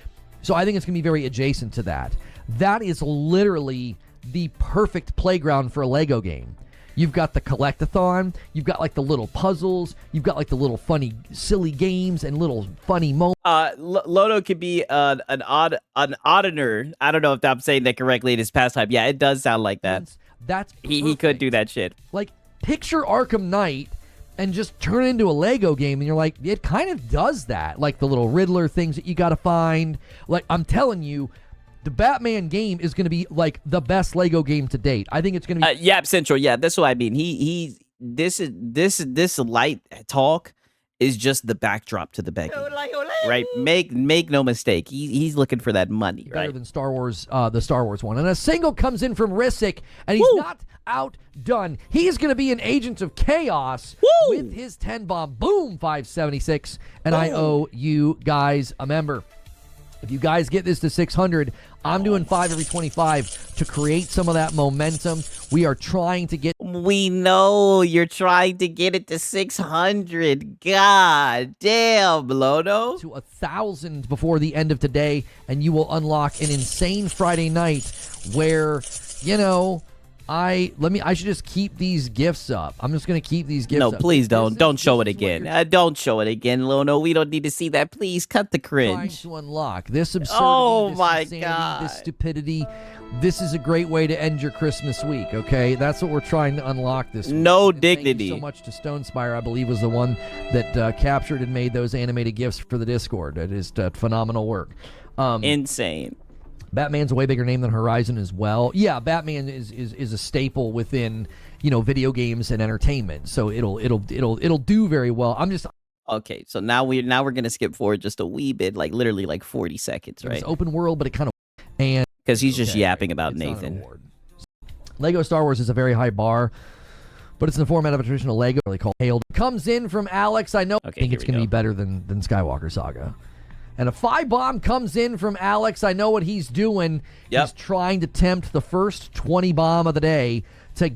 so I think it's going to be very adjacent to that. That is literally the perfect playground for a Lego game. You've got the collectathon, you've got like the little puzzles, you've got like the little funny, silly games and little funny moments. Lodo could be an auditor. I don't know if I'm saying that correctly in his pastime. Yeah, it does sound like that. That's He could perfect. do that shit. Like, picture Arkham Knight and just turn it into a Lego game, and you're like, it kind of does that. Like the little Riddler things that you got to find. Like, I'm telling you, the Batman game is going to be like the best Lego game to date. I think it's going to be Yap Central. Yeah, that's what I mean. This light talk is just the backdrop to the begging. Right? Make no mistake. He's looking for that money, better right? than Star Wars, the Star Wars one. And a single comes in from Rissick, and he's not outdone. He's going to be an agent of chaos with his 10 bomb. Boom, 576. And I owe you guys a member. If you guys get this to 600, I'm doing 5 every 25 to create some of that momentum. We are trying to get We know you're trying to get it to 600. God damn, Lodo. to 1,000 before the end of today, and you will unlock an insane Friday night where, you know, I should just keep these gifts up. I'm just gonna keep these gifts No, up. please don't. Don't show it this is what again. you're Don't show it again, Lono. We don't need to see that. Please cut the trying cringe. to unlock this absurdity, Oh this my insanity, God. this stupidity. This is a great way to end your Christmas week. Okay, that's what we're trying to unlock this week. No And thank dignity. you so much to Stonespire. I believe was the one that captured and made those animated gifs for the Discord. It is phenomenal work. Insane. Batman's a way bigger name than Horizon as well. Yeah, Batman is a staple within video games and entertainment. So it'll do very well. Okay, so now we're gonna skip forward just a wee bit, like literally like 40 seconds, right? It's open world, but it kind of and Because he's just okay, yapping about it's not an Nathan. award. Lego Star Wars is a very high bar, but it's in the format of a traditional Lego, really called Hailed. Comes in from Alex. I know. Okay, I think here it's we going to go. be better than Skywalker Saga. And a 5 bomb comes in from Alex. I know what he's doing. Yep. He's trying to tempt the first 20 bomb of the day to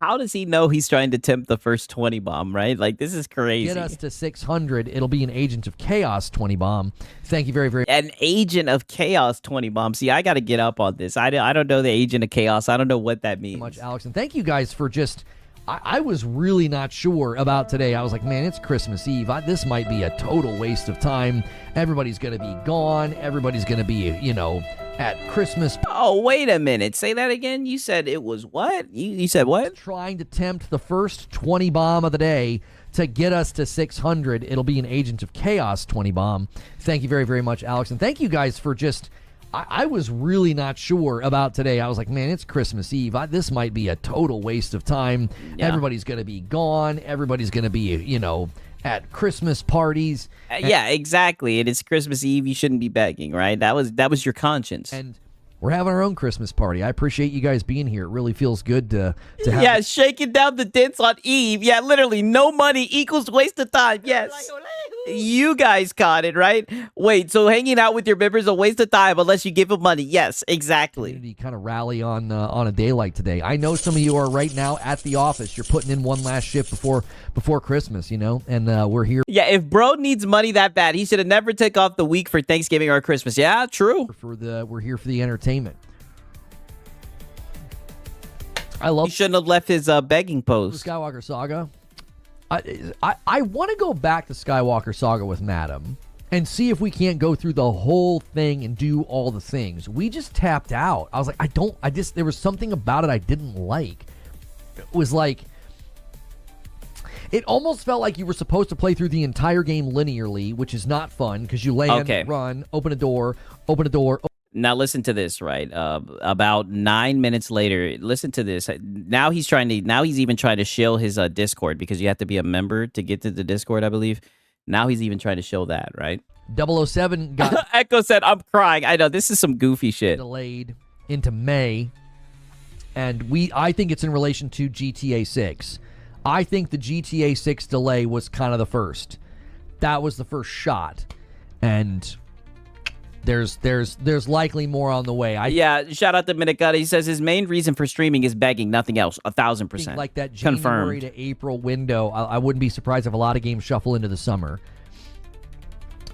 How does he know he's trying to tempt the first 20 bomb, right? Like, this is crazy. get us to 600. It'll be an Agent of Chaos 20 bomb. Thank you very, very An Agent of Chaos 20 bomb. See, I got to get up on this. I don't know the Agent of Chaos. I don't know what that means. much, Alex. And thank you guys for just... I was really not sure about today. I was like, man, it's Christmas Eve. This might be a total waste of time. Everybody's going to be gone. Everybody's going to be, at Christmas. Oh, wait a minute. Say that again. You said it was what? You said what? Trying to tempt the first 20 bomb of the day to get us to 600. It'll be an Agent of Chaos 20 bomb. Thank you very, very much, Alex. And thank you guys for just... I was really not sure about today. I was like, man, it's Christmas Eve. This might be a total waste of time. Yeah. Everybody's going to be gone. Everybody's going to be, at Christmas parties. Yeah, exactly. It is Christmas Eve. You shouldn't be begging, right? That was your conscience. And we're having our own Christmas party. I appreciate you guys being here. It really feels good to have... Yeah, shaking down the dents on Eve. Yeah, literally, no money equals waste of time. Yes. You guys caught it, right? Wait, so hanging out with your members is a waste of time unless you give them money. Yes, exactly. Community kind of rally on a day like today. I know some of you are right now at the office. You're putting in one last shift before Christmas, and we're here Yeah, if bro needs money that bad, he should have never took off the week for Thanksgiving or Christmas. Yeah, true. we're here for the entertainment. I love He shouldn't have left his begging the post. Skywalker Saga. I want to go back to Skywalker Saga with Madam and see if we can't go through the whole thing and do all the things. We just tapped out. I was like, there was something about it I didn't like. It was like, it almost felt like you were supposed to play through the entire game linearly, which is not fun because you land, Okay. run, open a door. Now listen to this, right? About 9 minutes later, listen to this. Now he's even trying to shill his Discord because you have to be a member to get to the Discord, I believe. Now he's even trying to show that, right? 007 got Echo said, "I'm crying." I know this is some goofy shit. delayed into May, and I think it's in relation to GTA 6. I think the GTA 6 delay was kind of the first. That was the first shot, and there's likely more on the way. Yeah, shout out to Minikata. He says his main reason for streaming is begging, nothing else. 1,000%. think like that January confirmed. to April window. I wouldn't be surprised if a lot of games shuffle into the summer.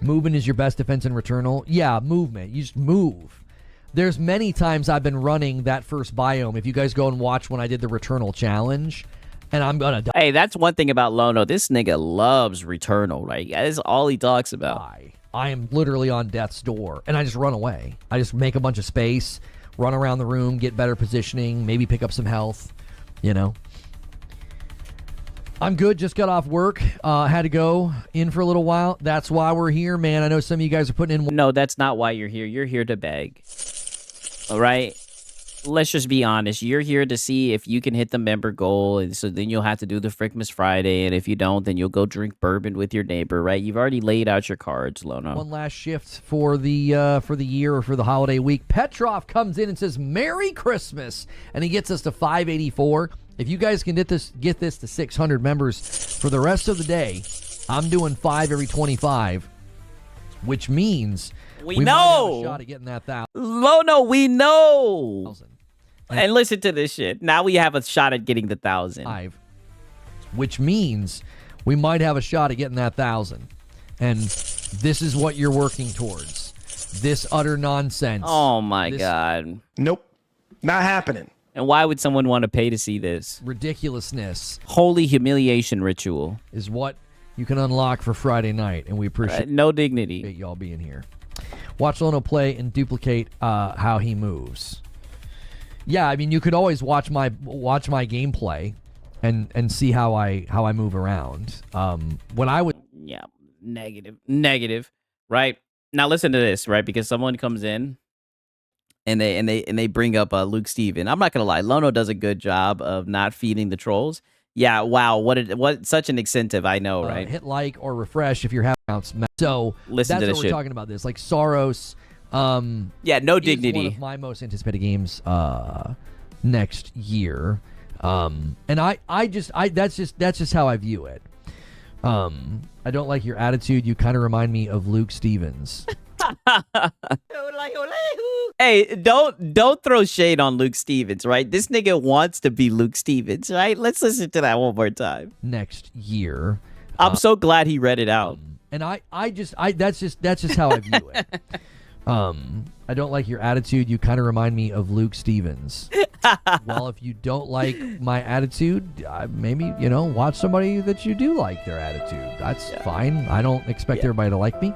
Movement is your best defense in Returnal. Yeah, movement. You just move. There's many times I've been running that first biome. If you guys go and watch when I did the Returnal challenge, and I'm gonna Hey, that's one thing about Lono. This nigga loves Returnal, right? That's all he talks about. die. I am literally on death's door, and I just run away. I just make a bunch of space, run around the room, get better positioning, maybe pick up some health, I'm good. Just got off work. Had to go in for a little while. That's why we're here, man. I know some of you guys are putting in... No, that's not why you're here. You're here to beg. All right? Let's just be honest. You're here to see if you can hit the member goal, and so then you'll have to do the Frickmas Friday, and if you don't, then you'll go drink bourbon with your neighbor, right? You've already laid out your cards, Lono. One last shift for the year or for the holiday week. Petrov comes in and says, Merry Christmas, and he gets us to 584. If you guys can get this to 600 members for the rest of the day, I'm doing 5 every 25, which means We might know. have a shot at getting that 1,000. Lono, we know. And listen to this shit. Now we have a shot at getting the 1,000. Which means we might have a shot at getting that 1,000. And this is what you're working towards. This utter nonsense. Oh my This- God. Nope. Not happening. And why would someone want to pay to see this? Ridiculousness Holy humiliation ritual. is what you can unlock for Friday night, and we appreciate No dignity. y'all being here. Watch Lono play and duplicate how he moves. Yeah, I mean, you could always watch my gameplay and see how I move around. When I would, Yeah, negative. Right now, listen to this. Right, because someone comes in and they bring up Luke Steven. I'm not gonna lie, Lono does a good job of not feeding the trolls. Yeah, wow, what such an incentive. I know, right? hit like or refresh if you're having accounts. So Listen to that's this what shit. we're talking about. This like Soros. Yeah, no Is one dignity. of my most anticipated games next year. And that's just how I view it. I don't like your attitude. You kind of remind me of Luke Stevens. Hey, don't throw shade on Luke Stevens, right? This nigga wants to be Luke Stevens, right? Let's listen to that one more time. Next year. I'm so glad he read it out. And that's just how I view it. I don't like your attitude. You kind of remind me of Luke Stevens. Well, if you don't like my attitude, maybe, watch somebody that you do like their attitude. That's fine. I don't expect everybody to like me.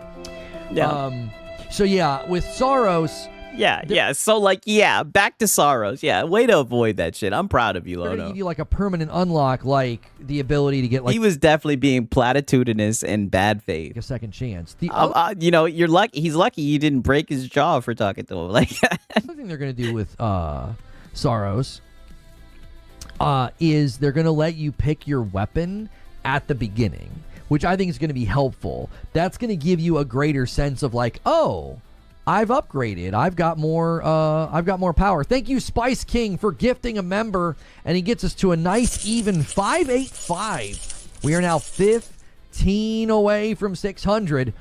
Yeah. So yeah, with Soros, Yeah. So back to Soros. Yeah, way to avoid that shit. I'm proud of you, they're gonna Lono. give you like a permanent unlock, like the ability to get like He was definitely being platitudinous and bad faith. a second chance. The You're lucky. He's lucky you didn't break his jaw for talking to him. Like, other thing they're gonna do with Soros is they're gonna let you pick your weapon at the beginning, which I think is going to be helpful. That's going to give you a greater sense of like, oh, I've upgraded. I've got more power. Thank you, Spice King, for gifting a member, and he gets us to a nice even 585. We are now 15 away from 600.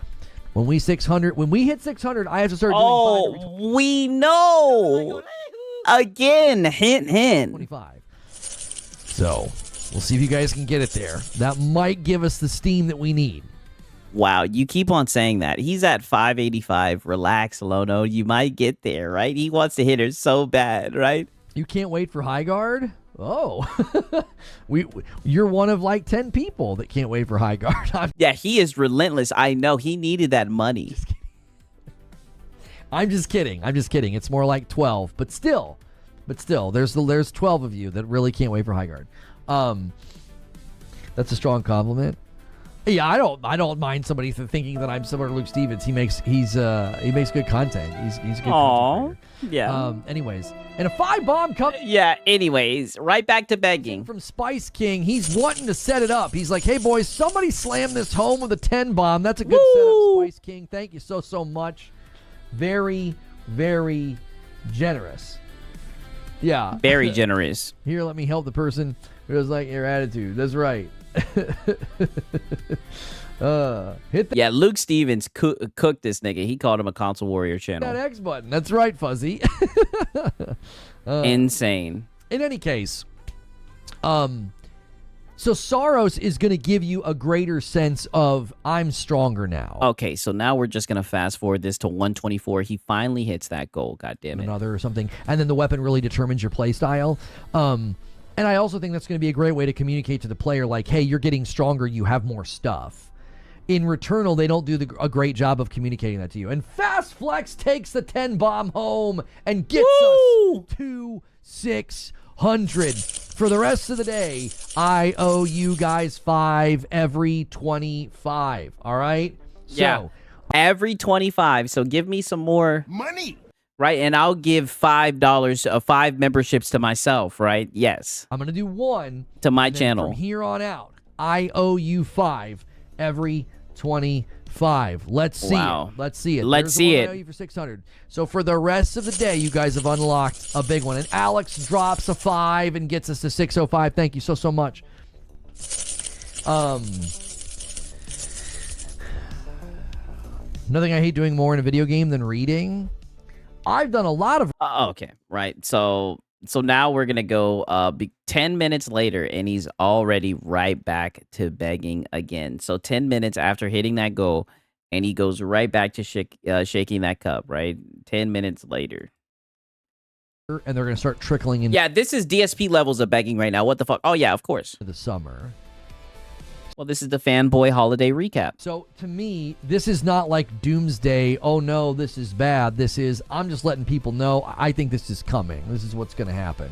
When we hit 600, I have to start doing 5 every we know. Again, hint. 25. So we'll see if you guys can get it there. That might give us the steam that we need. Wow, you keep on saying that. He's at 585. Relax, Lono. You might get there, right? He wants to hit her so bad, right? You can't wait for High Guard? Oh. You're one of like 10 people that can't wait for High Guard. Yeah, he is relentless. I know. He needed that money. I'm just kidding. It's more like 12, but still, there's 12 of you that really can't wait for High Guard. That's a strong compliment. Yeah, I don't mind somebody thinking that I'm similar to Luke Stevens. He makes good content. He's a good content creator. Yeah. Anyways, and a 5-bomb comes Yeah, anyways, right back to begging. from Spice King. He's wanting to set it up. He's like, hey boys, somebody slam this home with a 10-bomb. That's a good Woo! setup, Spice King. Thank you so much. Very, very generous. Yeah. Very generous. Here, let me help the person who doesn't like your attitude. That's right. Hit Yeah, Luke Stevens cooked this nigga. He called him a console warrior that channel. X button. That's right, Fuzzy. Insane. In any case, so Soros is going to give you a greater sense of I'm stronger now. Okay, so now we're just going to fast forward this to 124. He finally hits that goal. God damn it. Another or something, and then the weapon really determines your play style. And I also think that's going to be a great way to communicate to the player, like, hey, you're getting stronger, you have more stuff. In Returnal, they don't do a great job of communicating that to you. And Fast Flex takes the 10-bomb home and gets us to 600. For the rest of the day, I owe you guys 5 every 25. All right? Yeah. Every 25. So give me some more. Money. Right, and I'll give $5, 5 memberships to myself, right? Yes, I'm going to do 1 to my and then channel. From here on out, I owe you 5 every 25. Let's see Wow. it. Let's see it. Let's There's see the one it. I owe you for 600. So for the rest of the day, you guys have unlocked a big one. And Alex drops a 5 and gets us to 605. Thank you so much. Nothing I hate doing more in a video game than reading. I've done a lot of Okay, right. So now we're gonna go 10 minutes later, and he's already right back to begging again. So 10 minutes after hitting that goal, and he goes right back to shaking that cup. Right, 10 minutes later. and they're going to start trickling into Yeah, this is DSP levels of begging right now. What the fuck? Oh, yeah, of course. the summer. Well, this is the fanboy holiday recap. So to me, this is not like doomsday. Oh no, this is bad. This is, I'm just letting people know I think this is coming. This is what's going to happen.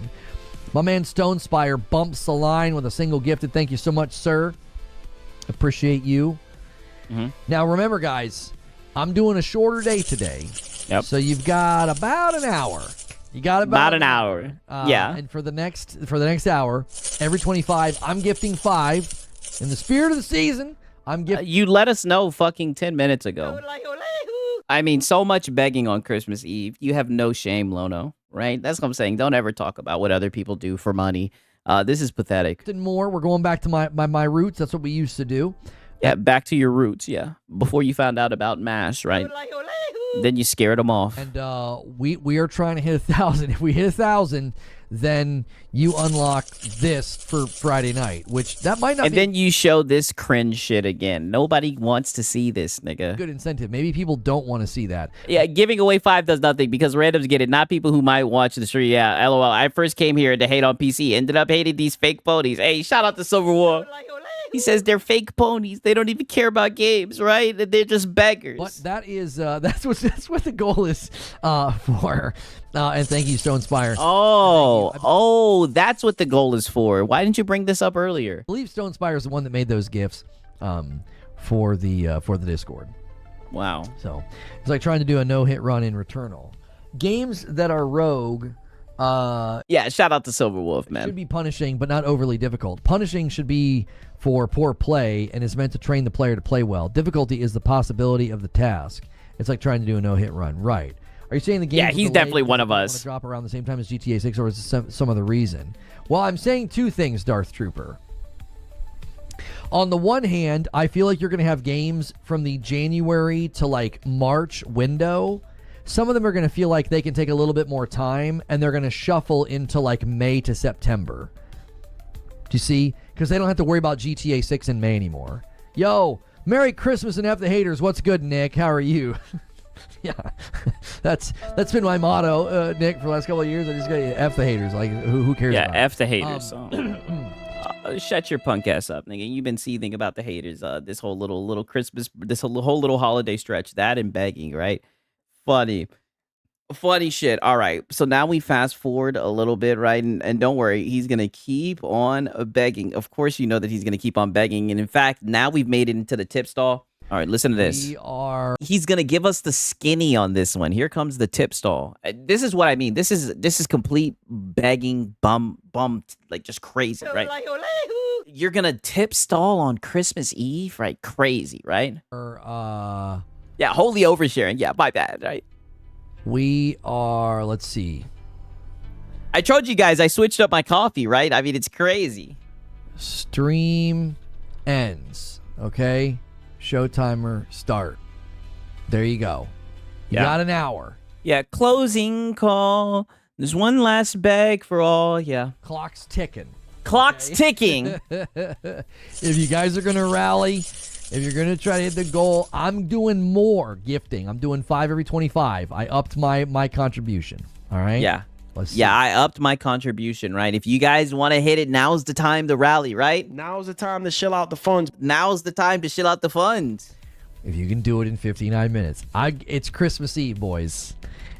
My man Stone Spire bumps the line with a single gifted. Thank you so much, sir. Appreciate you. Now remember, guys, I'm doing a shorter day today. Yep. So you've got about an hour. You got About an hour. Yeah. And for the next hour, every 25, I'm gifting 5. In the spirit of the season, I'm giving. You let us know fucking 10 minutes ago. I mean, so much begging on Christmas Eve. You have no shame, Lono, right? That's what I'm saying. Don't ever talk about what other people do for money. This is pathetic. And more. We're going back to my roots. That's what we used to do. Yeah, back to your roots, yeah. Before you found out about MASH, right? Then you scared them off. And we are trying to hit 1,000. If we hit 1,000, then you unlock this for Friday night, which that might not and be then you show this cringe shit again. Nobody wants to see this, nigga. good incentive. Maybe people don't want to see that. Yeah, giving away 5 does nothing because randoms get it, not people who might watch the stream. Yeah, LOL. I first came here to hate on PC, ended up hating these fake ponies. Hey, shout out to Silver War. He says they're fake ponies. They don't even care about games, right? They're just beggars. But that is that's what the goal is for. And thank you, Stone Spire. Oh, that's what the goal is for. Why didn't you bring this up earlier? I believe Stone Spire is the one that made those gifts for the Discord. Wow. So it's like trying to do a no-hit run in Returnal. Games that are rogue. Yeah, shout out to Silver Wolf, man. Should be punishing, but not overly difficult. Punishing should be for poor play and is meant to train the player to play well. Difficulty is the possibility of the task. It's like trying to do a no-hit run, right? Are you saying the game? Yeah, he's definitely one of us. Drop around the same time as GTA 6, or is it some other reason? Well, I'm saying two things, Darth Trooper. On the one hand, I feel like you're going to have games from the January to like March window. Some of them are going to feel like they can take a little bit more time, and they're going to shuffle into like May to September. Do you see? Because they don't have to worry about GTA 6 in May anymore. Yo, Merry Christmas and F the haters. What's good, Nick? How are you? Yeah, that's been my motto, Nick, for the last couple of years. I just got F the haters. Like, who cares? Yeah, about F the haters. Shut your punk ass up, nigga. You've been seething about the haters. This whole little Christmas, this whole little holiday stretch. That and begging, right? Funny shit. All right, so now we fast forward a little bit, right? And don't worry, he's gonna keep on begging. Of course, you know that he's gonna keep on begging. And in fact, now we've made it into the tip stall. All right, listen to this. He's gonna give us the skinny on this one. Here comes the tip stall. This is what I mean. This is complete begging, bum, like just crazy, right? You're gonna tip stall on Christmas Eve, right? Crazy, right? Yeah, wholly oversharing. Yeah, my bad, right? We are, let's see. I told you guys I switched up my coffee, right? I mean, it's crazy. Stream ends, okay? Show timer start. There you go. You got an hour. Yeah, closing call. There's one last bag for all. Yeah. Clock's ticking. Clock's ticking. If you guys are going to rally, if you're going to try to hit the goal, I'm doing more gifting. I'm doing 5 every 25. I upped my contribution. All right? Yeah. Let's see. Yeah, I upped my contribution, right? If you guys want to hit it, now's the time to rally, right? Now's the time to shill out the funds. Now's the time to shill out the funds. If you can do it in 59 minutes. It's Christmas Eve, boys.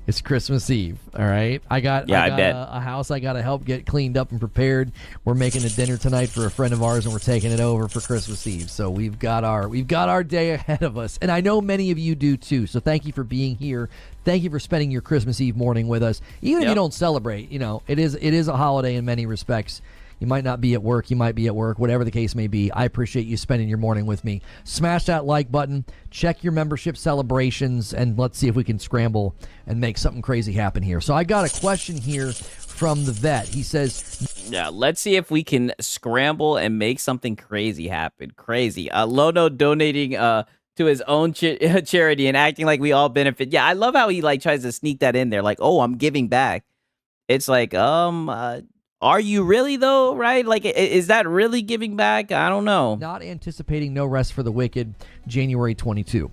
It's Christmas Eve, all right? I got a house I got to help get cleaned up and prepared. We're making a dinner tonight for a friend of ours, and we're taking it over for Christmas Eve. So we've got our day ahead of us, and I know many of you do too. So thank you for being here. Thank you for spending your Christmas Eve morning with us. Even if you don't celebrate, you know, it is a holiday in many respects. You might not be at work. You might be at work. Whatever the case may be, I appreciate you spending your morning with me. Smash that like button. Check your membership celebrations, and let's see if we can scramble and make something crazy happen here. So I got a question here from the vet. He says, yeah, let's see if we can scramble and make something crazy happen. Crazy. Lono donating to his own charity and acting like we all benefit. Yeah, I love how he like tries to sneak that in there. Like, oh, I'm giving back. It's like, are you really, though, right? Like, is that really giving back? I don't know. Not anticipating No Rest for the Wicked, January 22.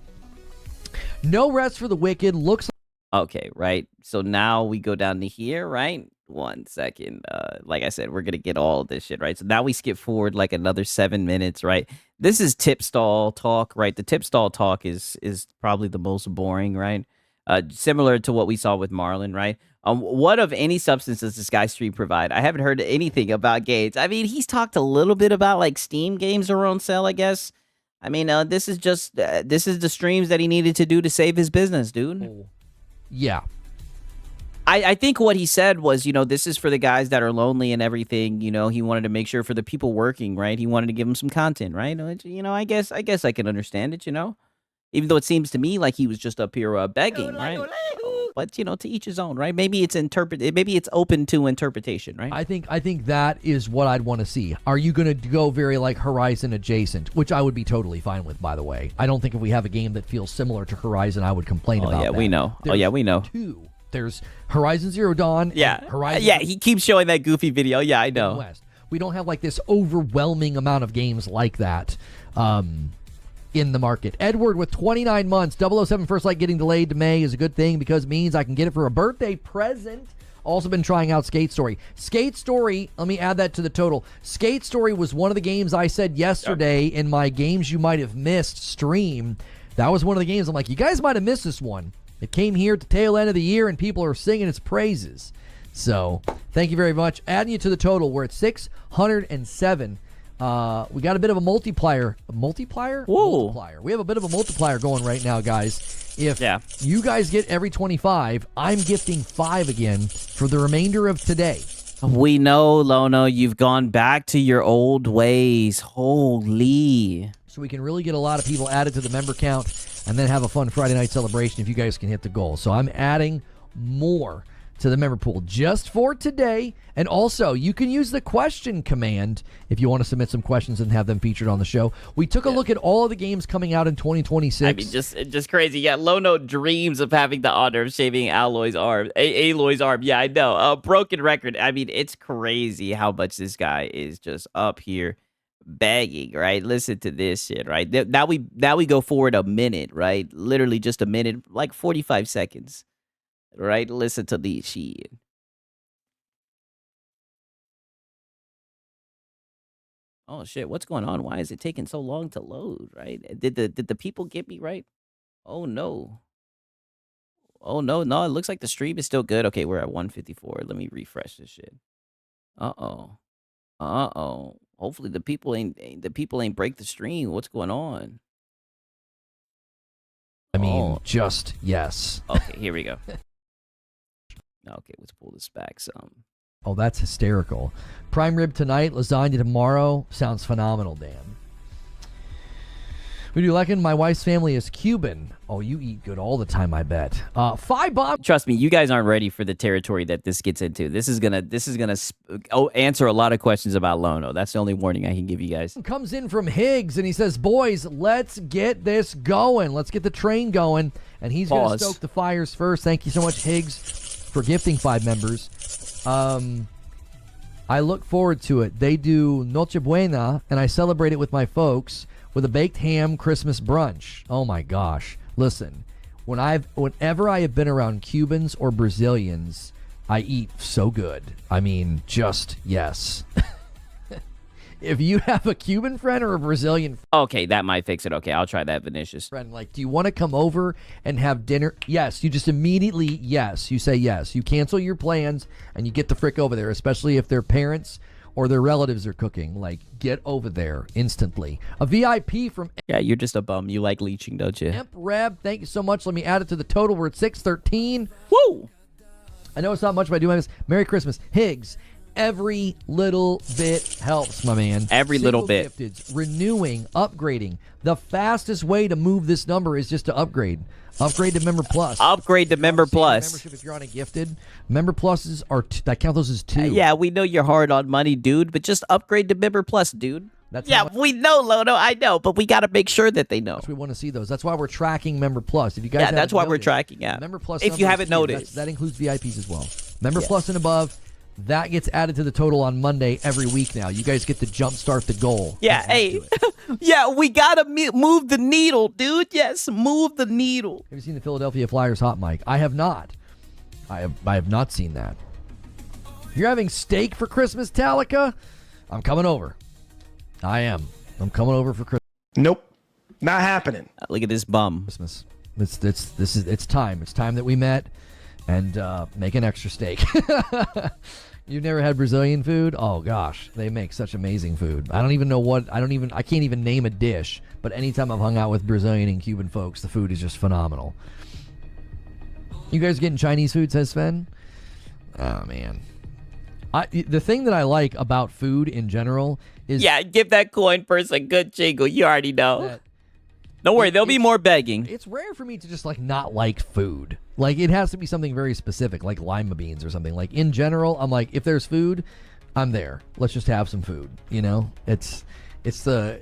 No Rest for the Wicked looks Okay, right. So now we go down to here, right? 1 second. Like I said, we're gonna get all of this shit, right? So now we skip forward like another 7 minutes, right? This is tip stall talk, right? The tip stall talk is probably the most boring, right? Similar to what we saw with Marlon, right? What of any substance does this guy stream provide? I haven't heard anything about games. I mean, he's talked a little bit about like Steam games are on sale, I guess. I mean, this is just this is the streams that he needed to do to save his business, dude. Yeah. I think what he said was, this is for the guys that are lonely and everything. He wanted to make sure for the people working, right? He wanted to give them some content, right? I guess I can understand it, even though it seems to me like he was just up here begging, right? But to each his own, right? Maybe it's open to interpretation, right? I think that is what I'd want to see. Are you going to go very like Horizon adjacent, which I would be totally fine with, by the way. I don't think if we have a game that feels similar to Horizon, I would complain about that. We know. We know. There's Horizon Zero Dawn. Yeah. Horizon. Yeah, he keeps showing that goofy video. Yeah, I know. West. We don't have like this overwhelming amount of games like that in the market. Edward with 29 months. 007 First Light getting delayed to May is a good thing because it means I can get it for a birthday present. Also been trying out Skate Story. Skate Story, let me add that to the total. Skate Story was one of the games I said yesterday in my Games You Might Have Missed stream. That was one of the games I'm like, you guys might have missed this one. It came here at the tail end of the year, and people are singing its praises. So, thank you very much. Adding you to the total, we're at 607. We got a bit of a multiplier. A multiplier? Whoa. Multiplier. We have a bit of a multiplier going right now, guys. If you guys get every 25, I'm gifting 5 again for the remainder of today. We know, Lono, you've gone back to your old ways. Holy. So we can really get a lot of people added to the member count and then have a fun Friday night celebration if you guys can hit the goal. So I'm adding more to the member pool just for today. And also, you can use the question command if you want to submit some questions and have them featured on the show. We took a look at all of the games coming out in 2026. I mean, just crazy. Yeah, Lono dreams of having the honor of shaving Aloy's arm. Aloy's arm. Yeah, I know. Broken record. I mean, it's crazy how much this guy is just up here begging, right? Listen to this shit, right? Now we go forward a minute, right? Literally just a minute, like 45 seconds, right? Listen to these shit. Oh shit, what's going on? Why is it taking so long to load, right? Did the people get me right? Oh no. Oh no, it looks like the stream is still good. Okay, we're at 154. Let me refresh this shit. Uh-oh. Hopefully the people ain't break the stream. What's going on? I mean, just yes. Okay, here we go. Okay, let's pull this back some. Oh, that's hysterical. Prime rib tonight, lasagna tomorrow. Sounds phenomenal, Dan. We do reckon my wife's family is Cuban. Oh, you eat good all the time, I bet. 5 bob. Trust me, you guys aren't ready for the territory that this gets into. This is gonna answer a lot of questions about Lono. That's the only warning I can give you guys. Comes in from Higgs and he says, "Boys, let's get this going. Let's get the train going." And he's gonna stoke the fires first. Thank you so much, Higgs, for gifting 5 members. I look forward to it. They do Noche Buena, and I celebrate it with my folks with a baked ham Christmas brunch. Oh my gosh. Listen, whenever I have been around Cubans or Brazilians, I eat so good. I mean, just yes. If you have a Cuban friend or a Brazilian friend, okay, that might fix it. Okay, I'll try that, Vinicius. Friend, like, do you want to come over and have dinner? Yes, you just immediately, yes. You say yes. You cancel your plans and you get the frick over there, especially if their parents or their relatives are cooking. Like, get over there instantly. A VIP from... Yeah, you're just a bum. You like leeching, don't you? Imp Reb, thank you so much. Let me add it to the total. We're at 613. Woo! I know it's not much, but I do my best. Merry Christmas. Higgs. Every little bit helps, my man. Every little bit. Gifteds, renewing, upgrading. The fastest way to move this number is just to upgrade. Upgrade to Member Plus. Upgrade to Member Plus. Membership if you're on a gifted. Member Pluses are I count those as 2. Yeah, we know you're hard on money, dude, but just upgrade to Member Plus, dude. We know, Lono. I know, but we got to make sure that they know. We want to see those. That's why we're tracking Member Plus. If you guys, that's why we're tracking. Yeah, Member Plus. If you haven't noticed, that includes VIPs as well. Member Plus and above. That gets added to the total on Monday every week now. You guys get to jumpstart the goal. Yeah, hey, yeah, we gotta move the needle, dude. Yes, move the needle. Have you seen the Philadelphia Flyers hot mic? I have not. I have not seen that. You're having steak for Christmas, Talica? I'm coming over. I am. I'm coming over for Nope. Not happening. Look at this bum. Christmas. It's time. It's time that we met and make an extra steak. You've never had Brazilian food? Oh gosh, they make such amazing food. I can't even name a dish, but anytime I've hung out with Brazilian and Cuban folks, the food is just phenomenal. You guys getting Chinese food, says Sven? Oh man. The thing that I like about food in general is... Yeah, give that coin purse a good jingle. You already know. Don't worry, there'll be more begging. It's rare for me to just, like, not like food. Like, it has to be something very specific, like lima beans or something. Like, in general, I'm like, if there's food, I'm there. Let's just have some food, you know? It's a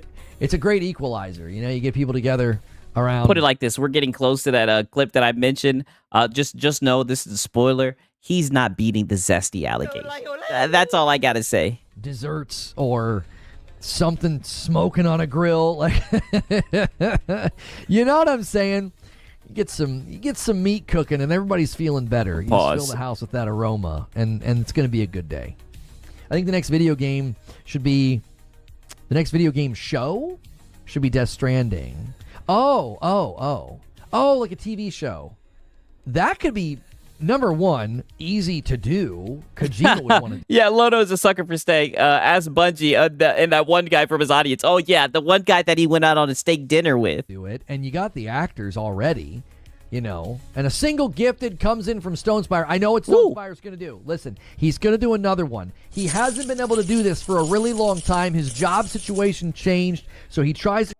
great equalizer, you know? You get people together around... Put it like this. We're getting close to that clip that I mentioned. Just know, this is a spoiler. He's not beating the zesty alligator. That's all I gotta say. Desserts or... something smoking on a grill, like you know what I'm saying? You get some meat cooking and everybody's feeling better. You just fill the house with that aroma and it's gonna be a good day. I think the next video game show should be Death Stranding. Oh, like a TV show. That could be number one, easy to do. Kojima would want to. Yeah, Lono's a sucker for steak. Ask Bungie and that one guy from his audience. Oh yeah, the one guy that he went out on a steak dinner with. Do it, and you got the actors already, you know. And a single gifted comes in from Stonespire. I know what Stonespire's going to do. Listen, he's going to do another one. He hasn't been able to do this for a really long time. His job situation changed, so he tries to.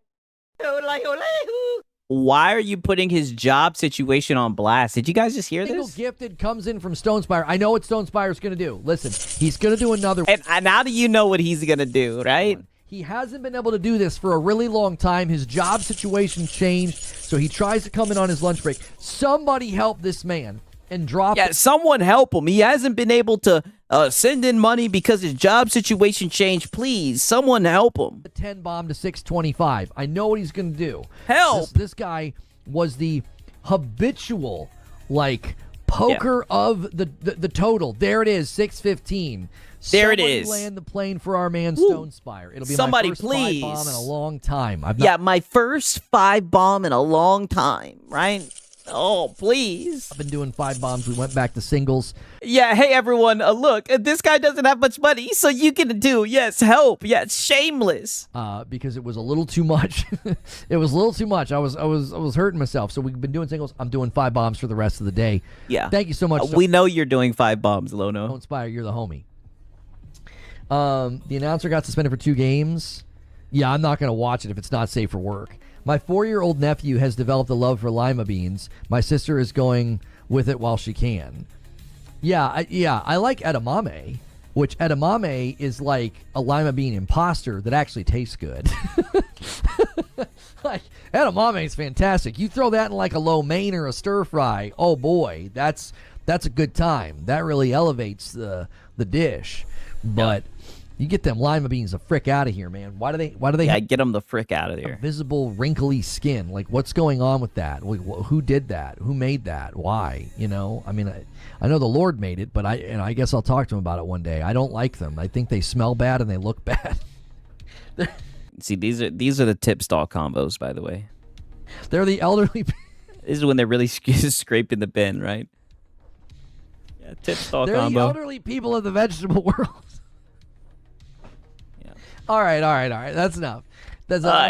Why are you putting his job situation on blast? Did you guys just hear Single this? Gifted comes in from Stonespire. I know what Stonespire's going to do. Listen, he's going to do another one. And how do you know what he's going to do, right? He hasn't been able to do this for a really long time. His job situation changed, so he tries to come in on his lunch break. Somebody help this man and drop Yeah, someone help him. He hasn't been able to send in money because his job situation changed. Please, someone help him. the 10 bomb to 625. I know what he's going to do. Help! This guy was the habitual, like, poker of the total. There it is, 615. There it Somebody is. land the plane for our man Stonespire. It'll be Somebody my first please. 5 bomb in a long time. Yeah, my first 5 bomb in a long time, right? Oh, please. I've been doing 5 bombs. We went back to singles. Yeah, hey everyone, look, this guy doesn't have much money, so you can do, yes, help. Yeah, it's shameless. Because it was a little too much. It was a little too much. I was hurting myself. So we've been doing singles. I'm doing 5 bombs for the rest of the day. Yeah. Thank you so much. We know you're doing 5 bombs, Lono. Don't Spire, you're the homie. The announcer got suspended for 2 games. Yeah, I'm not going to watch it if it's not safe for work. My 4-year-old nephew has developed a love for lima beans. My sister is going with it while she can. Yeah, I like edamame, which edamame is like a lima bean imposter that actually tastes good. Like, edamame is fantastic. You throw that in like a lo mein or a stir fry. Oh boy, that's a good time. That really elevates the dish. But you get them lima beans the frick out of here, man. Why do they Yeah, get them the frick out of there. Visible wrinkly skin? Like, what's going on with that? Like, who did that? Who made that? Why? You know, I mean, I know the Lord made it, but I guess I'll talk to him about it one day. I don't like them. I think they smell bad and they look bad. See, these are the tip stall combos, by the way. They're the elderly. This is when they're really scraped in the bin, right? Yeah, tip stall They're combo. the elderly people of the vegetable world. Yeah. All right. That's enough.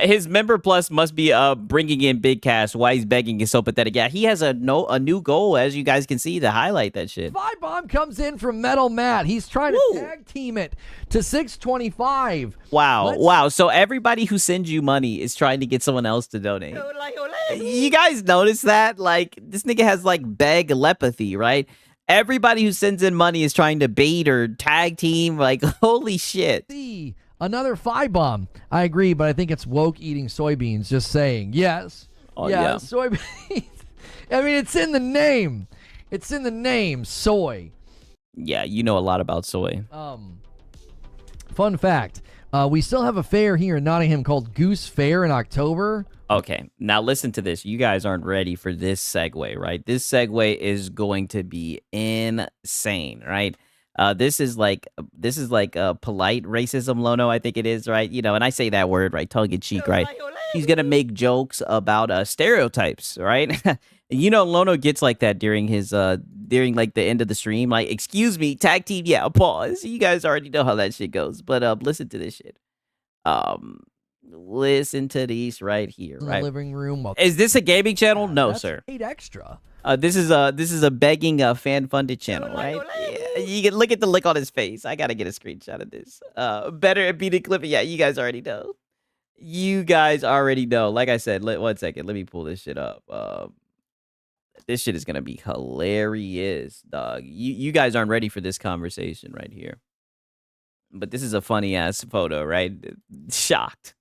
His member plus must be bringing in big cash. Why he's begging is so pathetic. Yeah, he has a new goal, as you guys can see, to highlight that shit. 5 bomb comes in from Metal Matt. He's trying to tag team it to 625. Wow. So everybody who sends you money is trying to get someone else to donate. You guys notice that? Like, this nigga has like beg telepathy, right? Everybody who sends in money is trying to bait or tag team. Like, holy shit. See, another 5 bomb. I agree, but I think it's woke eating soybeans. Just saying. Yes. Oh, yeah, yeah. soybeans. I mean, it's in the name. It's in the name. Soy. Yeah, you know a lot about soy. Fun fact. We still have a fair here in Nottingham called Goose Fair in October. Okay, now listen to this. You guys aren't ready for this segue, right? This segue is going to be insane, right? This is like polite racism, Lono. I think it is, right? You know, and I say that word right, tongue in cheek, right? He's gonna make jokes about stereotypes, right? You know, Lono gets like that during his during like the end of the stream, like, excuse me, tag team, yeah, pause. You guys already know how that shit goes, but listen to this shit. Listen to these right here, In right? the living room. Is this a gaming channel? No, That's sir. paid extra. This is a begging fan funded channel, right? Yeah, you can look at the look on his face. I gotta get a screenshot of this. Better at beating clip. Yeah, you guys already know. You guys already know. Like I said, 1 second. Let me pull this shit up. This shit is gonna be hilarious, dog. You guys aren't ready for this conversation right here. But this is a funny ass photo, right? Shocked.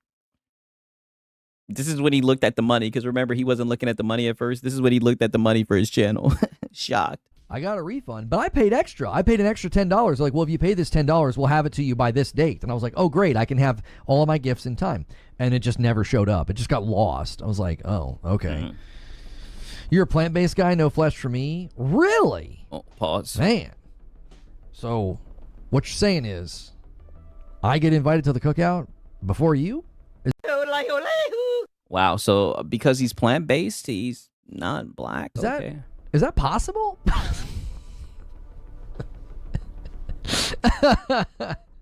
This is when he looked at the money, because remember, he wasn't looking at the money at first. This is when he looked at the money for his channel. Shocked. I got a refund, but I paid extra. I paid an extra $10. They're like, well, if you pay this $10, we'll have it to you by this date. And I was like, oh, great. I can have all of my gifts in time. And it just never showed up. It just got lost. I was like, oh, okay. Mhm. You're a plant-based guy, no flesh for me? Really? Oh, pause. Man. So what you're saying is I get invited to the cookout before you? Wow. So because he's plant based, he's not black. Is that possible?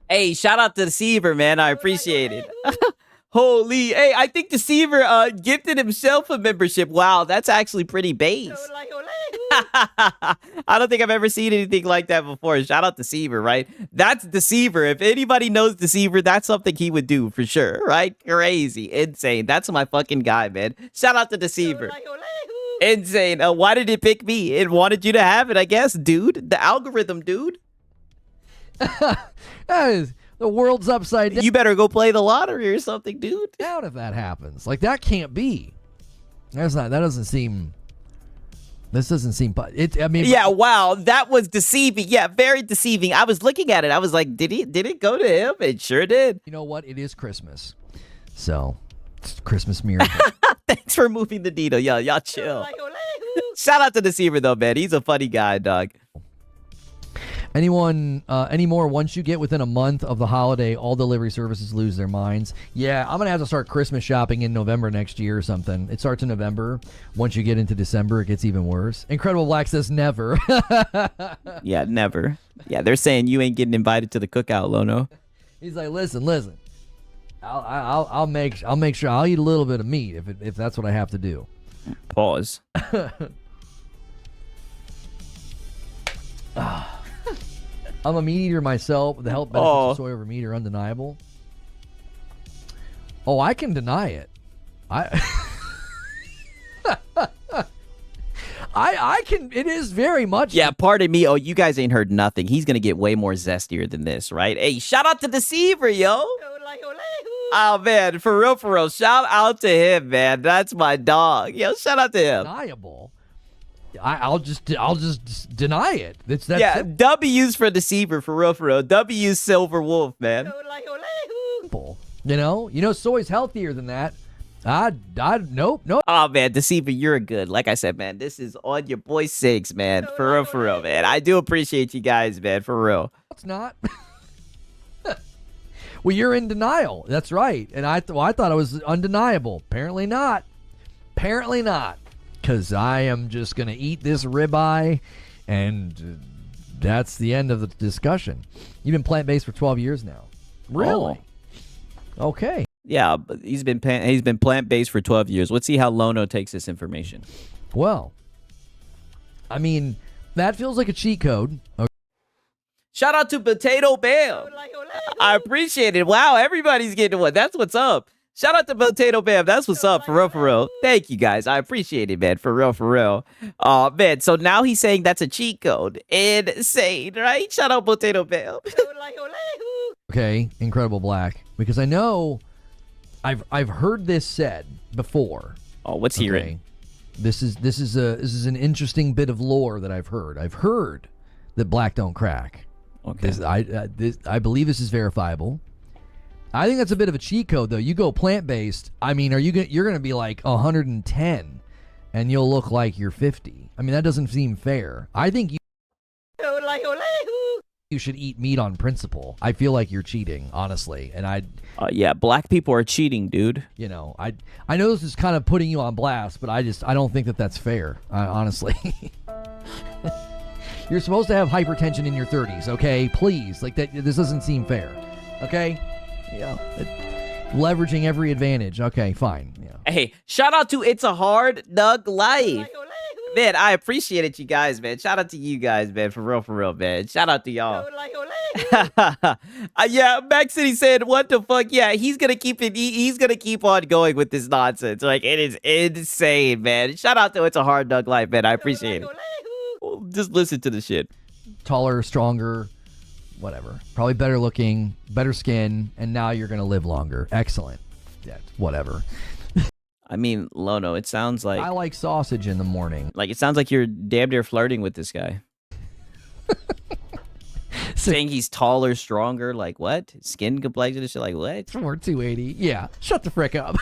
Hey, shout out to Deceiver, man. I appreciate it. Holy, hey, I think Deceiver gifted himself a membership. Wow, that's actually pretty base. I don't think I've ever seen anything like that before. Shout out Deceiver, right? That's Deceiver. If anybody knows Deceiver, that's something he would do for sure, right? Crazy, insane. That's my fucking guy, man. Shout out to Deceiver. Insane. Why did it pick me? It wanted you to have it, I guess, dude. The algorithm, dude. The world's upside down. You better go play the lottery or something, dude. Down if that happens. Like, that can't be. That doesn't seem. This doesn't seem. I mean. Yeah. Wow. That was deceiving. Yeah. Very deceiving. I was looking at it. I was like, did it go to him? It sure did. You know what? It is Christmas, so it's Christmas miracle. Thanks for moving the needle. Y'all chill. Shout out to Deceiver though, man. He's a funny guy, dog. Anymore, once you get within a month of the holiday, all delivery services lose their minds. Yeah, I'm going to have to start Christmas shopping in November next year or something. It starts in November. Once you get into December, it gets even worse. Incredible Black says never. Yeah, never. Yeah, they're saying you ain't getting invited to the cookout, Lono. He's like, listen. I'll make sure I'll eat a little bit of meat if that's what I have to do. Pause. I'm a meat eater myself. The health benefits of soy over meat are undeniable. Oh, I can deny it. I can. It is very much. Yeah, pardon me. Oh, you guys ain't heard nothing. He's gonna get way more zestier than this, right? Hey, shout out to Deceiver, yo. Oh man, for real. Shout out to him, man. That's my dog. Yo, shout out to him. Undeniable. I'll just deny it. Yeah, W's for Deceiver, for real. W's Silver Wolf, man. You know, soy's healthier than that. Nope. Oh man, Deceiver, you're good. Like I said, man, this is on your boy Six, man. For real, man. I do appreciate you guys, man. For real. It's not. Well, you're in denial. That's right. And I thought it was undeniable. Apparently not. Because I am just going to eat this ribeye, and that's the end of the discussion. You've been plant-based for 12 years now. Really? Oh. Okay. Yeah, but he's been plant-based for 12 years. Let's see how Lono takes this information. Well, I mean, that feels like a cheat code. Okay. Shout out to Potato Bam. I appreciate it. Wow, everybody's getting one. That's what's up. Shout out to Potato Bam. That's what's up, for real. Thank you, guys. I appreciate it, man, for real. Oh, man, so now he's saying that's a cheat code. Insane, right? Shout out Potato Bam. Okay, Incredible Black. Because I know I've heard this said before. Oh, what's he written? This is an interesting bit of lore that I've heard. I've heard that black don't crack. Okay. I believe this is verifiable. I think that's a bit of a cheat code, though. You go plant-based, I mean, you're going to be like 110, and you'll look like you're 50. I mean, that doesn't seem fair. I think you should eat meat on principle. I feel like you're cheating, honestly. And yeah, black people are cheating, dude. you know, I know this is kind of putting you on blast, but I don't think that that's fair, honestly. You're supposed to have hypertension in your 30s, okay? Please, like that. This doesn't seem fair, okay? Yeah, leveraging every advantage. Okay, fine. Yeah. Hey, shout out to It's a Hard Nug Life. Man, I appreciate you guys, man. Shout out to you guys, man. For real, man. Shout out to y'all. Yeah, Max City said, what the fuck? Yeah, he's gonna keep it. He's gonna keep on going with this nonsense. Like, it is insane, man. Shout out to It's a Hard Nug Life, man. I appreciate it. Well, just listen to the shit. Taller, stronger, whatever. Probably better looking, better skin, and now you're gonna live longer. Excellent. Yeah, whatever. I mean, Lono, it sounds like I like sausage in the morning. Like, it sounds like you're damn near flirting with this guy. Saying he's taller, stronger, like what? Skin complexion and shit, like what? Or 280. Yeah. Shut the frick up.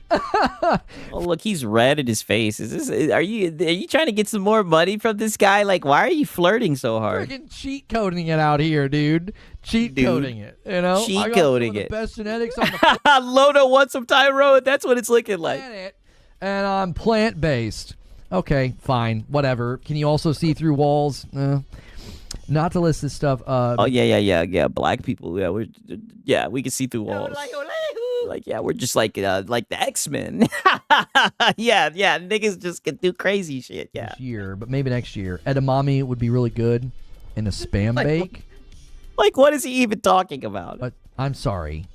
Oh, look, he's red in his face. Is this? Are you trying to get some more money from this guy? Like, why are you flirting so hard? Freaking cheat coding it out here, dude. Cheat coding it. You know, cheat coding it. Best genetics on the Lono wants some Tyrone. That's what it's looking like. planet, and I'm plant based. Okay, fine, whatever. Can you also see through walls? Not to list this stuff. Oh yeah. Black people. Yeah, we can see through walls. Like, yeah, we're just like the X-Men. yeah, niggas just can do crazy shit. Yeah. This year, but maybe next year. Edamame would be really good in a spam bake. Like, what is he even talking about? But I'm sorry.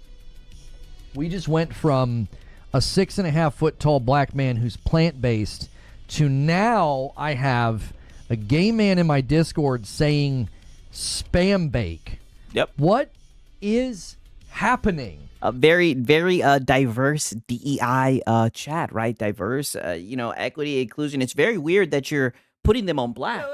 We just went from a 6.5 foot tall black man who's plant-based to now I have a gay man in my Discord saying spam bake. Yep. What is happening? A very, very diverse DEI chat, right? Diverse, equity, inclusion. It's very weird that you're putting them on black,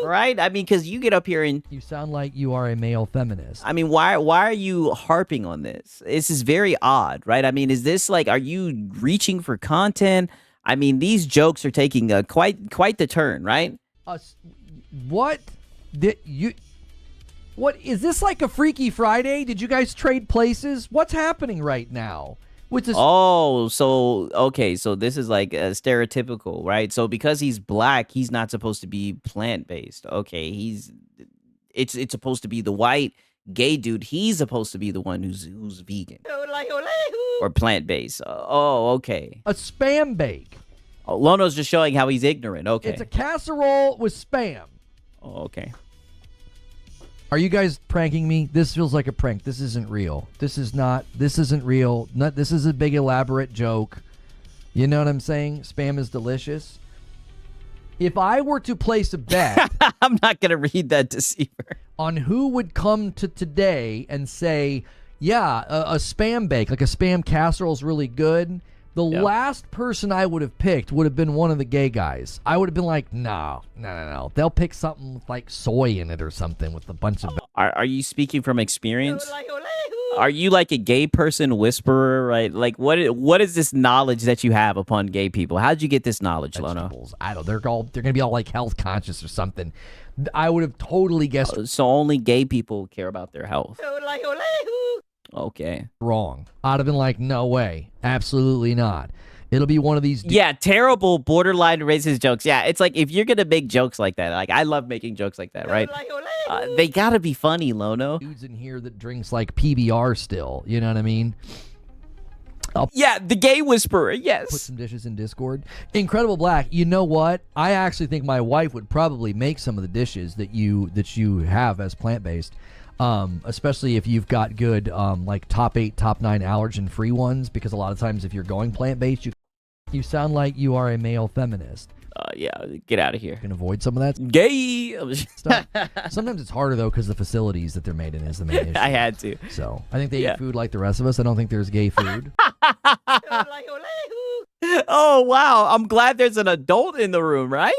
right? I mean, because you get up here and you sound like you are a male feminist. I mean, why are you harping on this? This is very odd, right? I mean, is this like, are you reaching for content? I mean, these jokes are taking quite the turn, right? What did you? What is this, like a Freaky Friday? Did you guys trade places? What's happening right now with this? Oh, so okay, so this is like a stereotypical, right? So because he's black, he's not supposed to be plant-based. Okay, it's supposed to be the white gay dude. He's supposed to be the one who's vegan or plant-based. Oh, okay. A spam bake. Oh, Lono's just showing how he's ignorant. Okay. It's a casserole with spam. Oh, okay. Are you guys pranking me? This feels like a prank. This isn't real. This isn't real. This is a big elaborate joke. You know what I'm saying? Spam is delicious. If I were to place a bet I'm not going to read that deceiver on who would come to today and say, yeah, a spam bake, like a spam casserole is really good, the last person I would have picked would have been one of the gay guys. I would have been like, no. They'll pick something with like soy in it or something with a bunch of... Are you speaking from experience? Are you like a gay person whisperer, right? Like, what is this knowledge that you have upon gay people? How'd you get this knowledge, Lono? I don't. They're gonna be all like health conscious or something. I would have totally guessed. So only gay people care about their health. Okay. Wrong. I'd have been like, no way, absolutely not. It'll be one of these. Yeah, terrible borderline racist jokes. Yeah, it's like if you're gonna make jokes like that, like I love making jokes like that, right? They gotta be funny, Lono. Dudes in here that drinks like PBR still. You know what I mean? Yeah, the gay whisperer. Yes. Put some dishes in Discord. Incredible Black. You know what? I actually think my wife would probably make some of the dishes that you have as plant-based. Especially if you've got good like top 8, top 9 allergen-free ones, because a lot of times if you're going plant-based, you sound like you are a male feminist. Yeah, get out of here. You can avoid some of that gay stuff. Sometimes it's harder though because the facilities that they're made in is the main issue. I had to. So I think they eat food like the rest of us. I don't think there's gay food. Oh wow! I'm glad there's an adult in the room, right?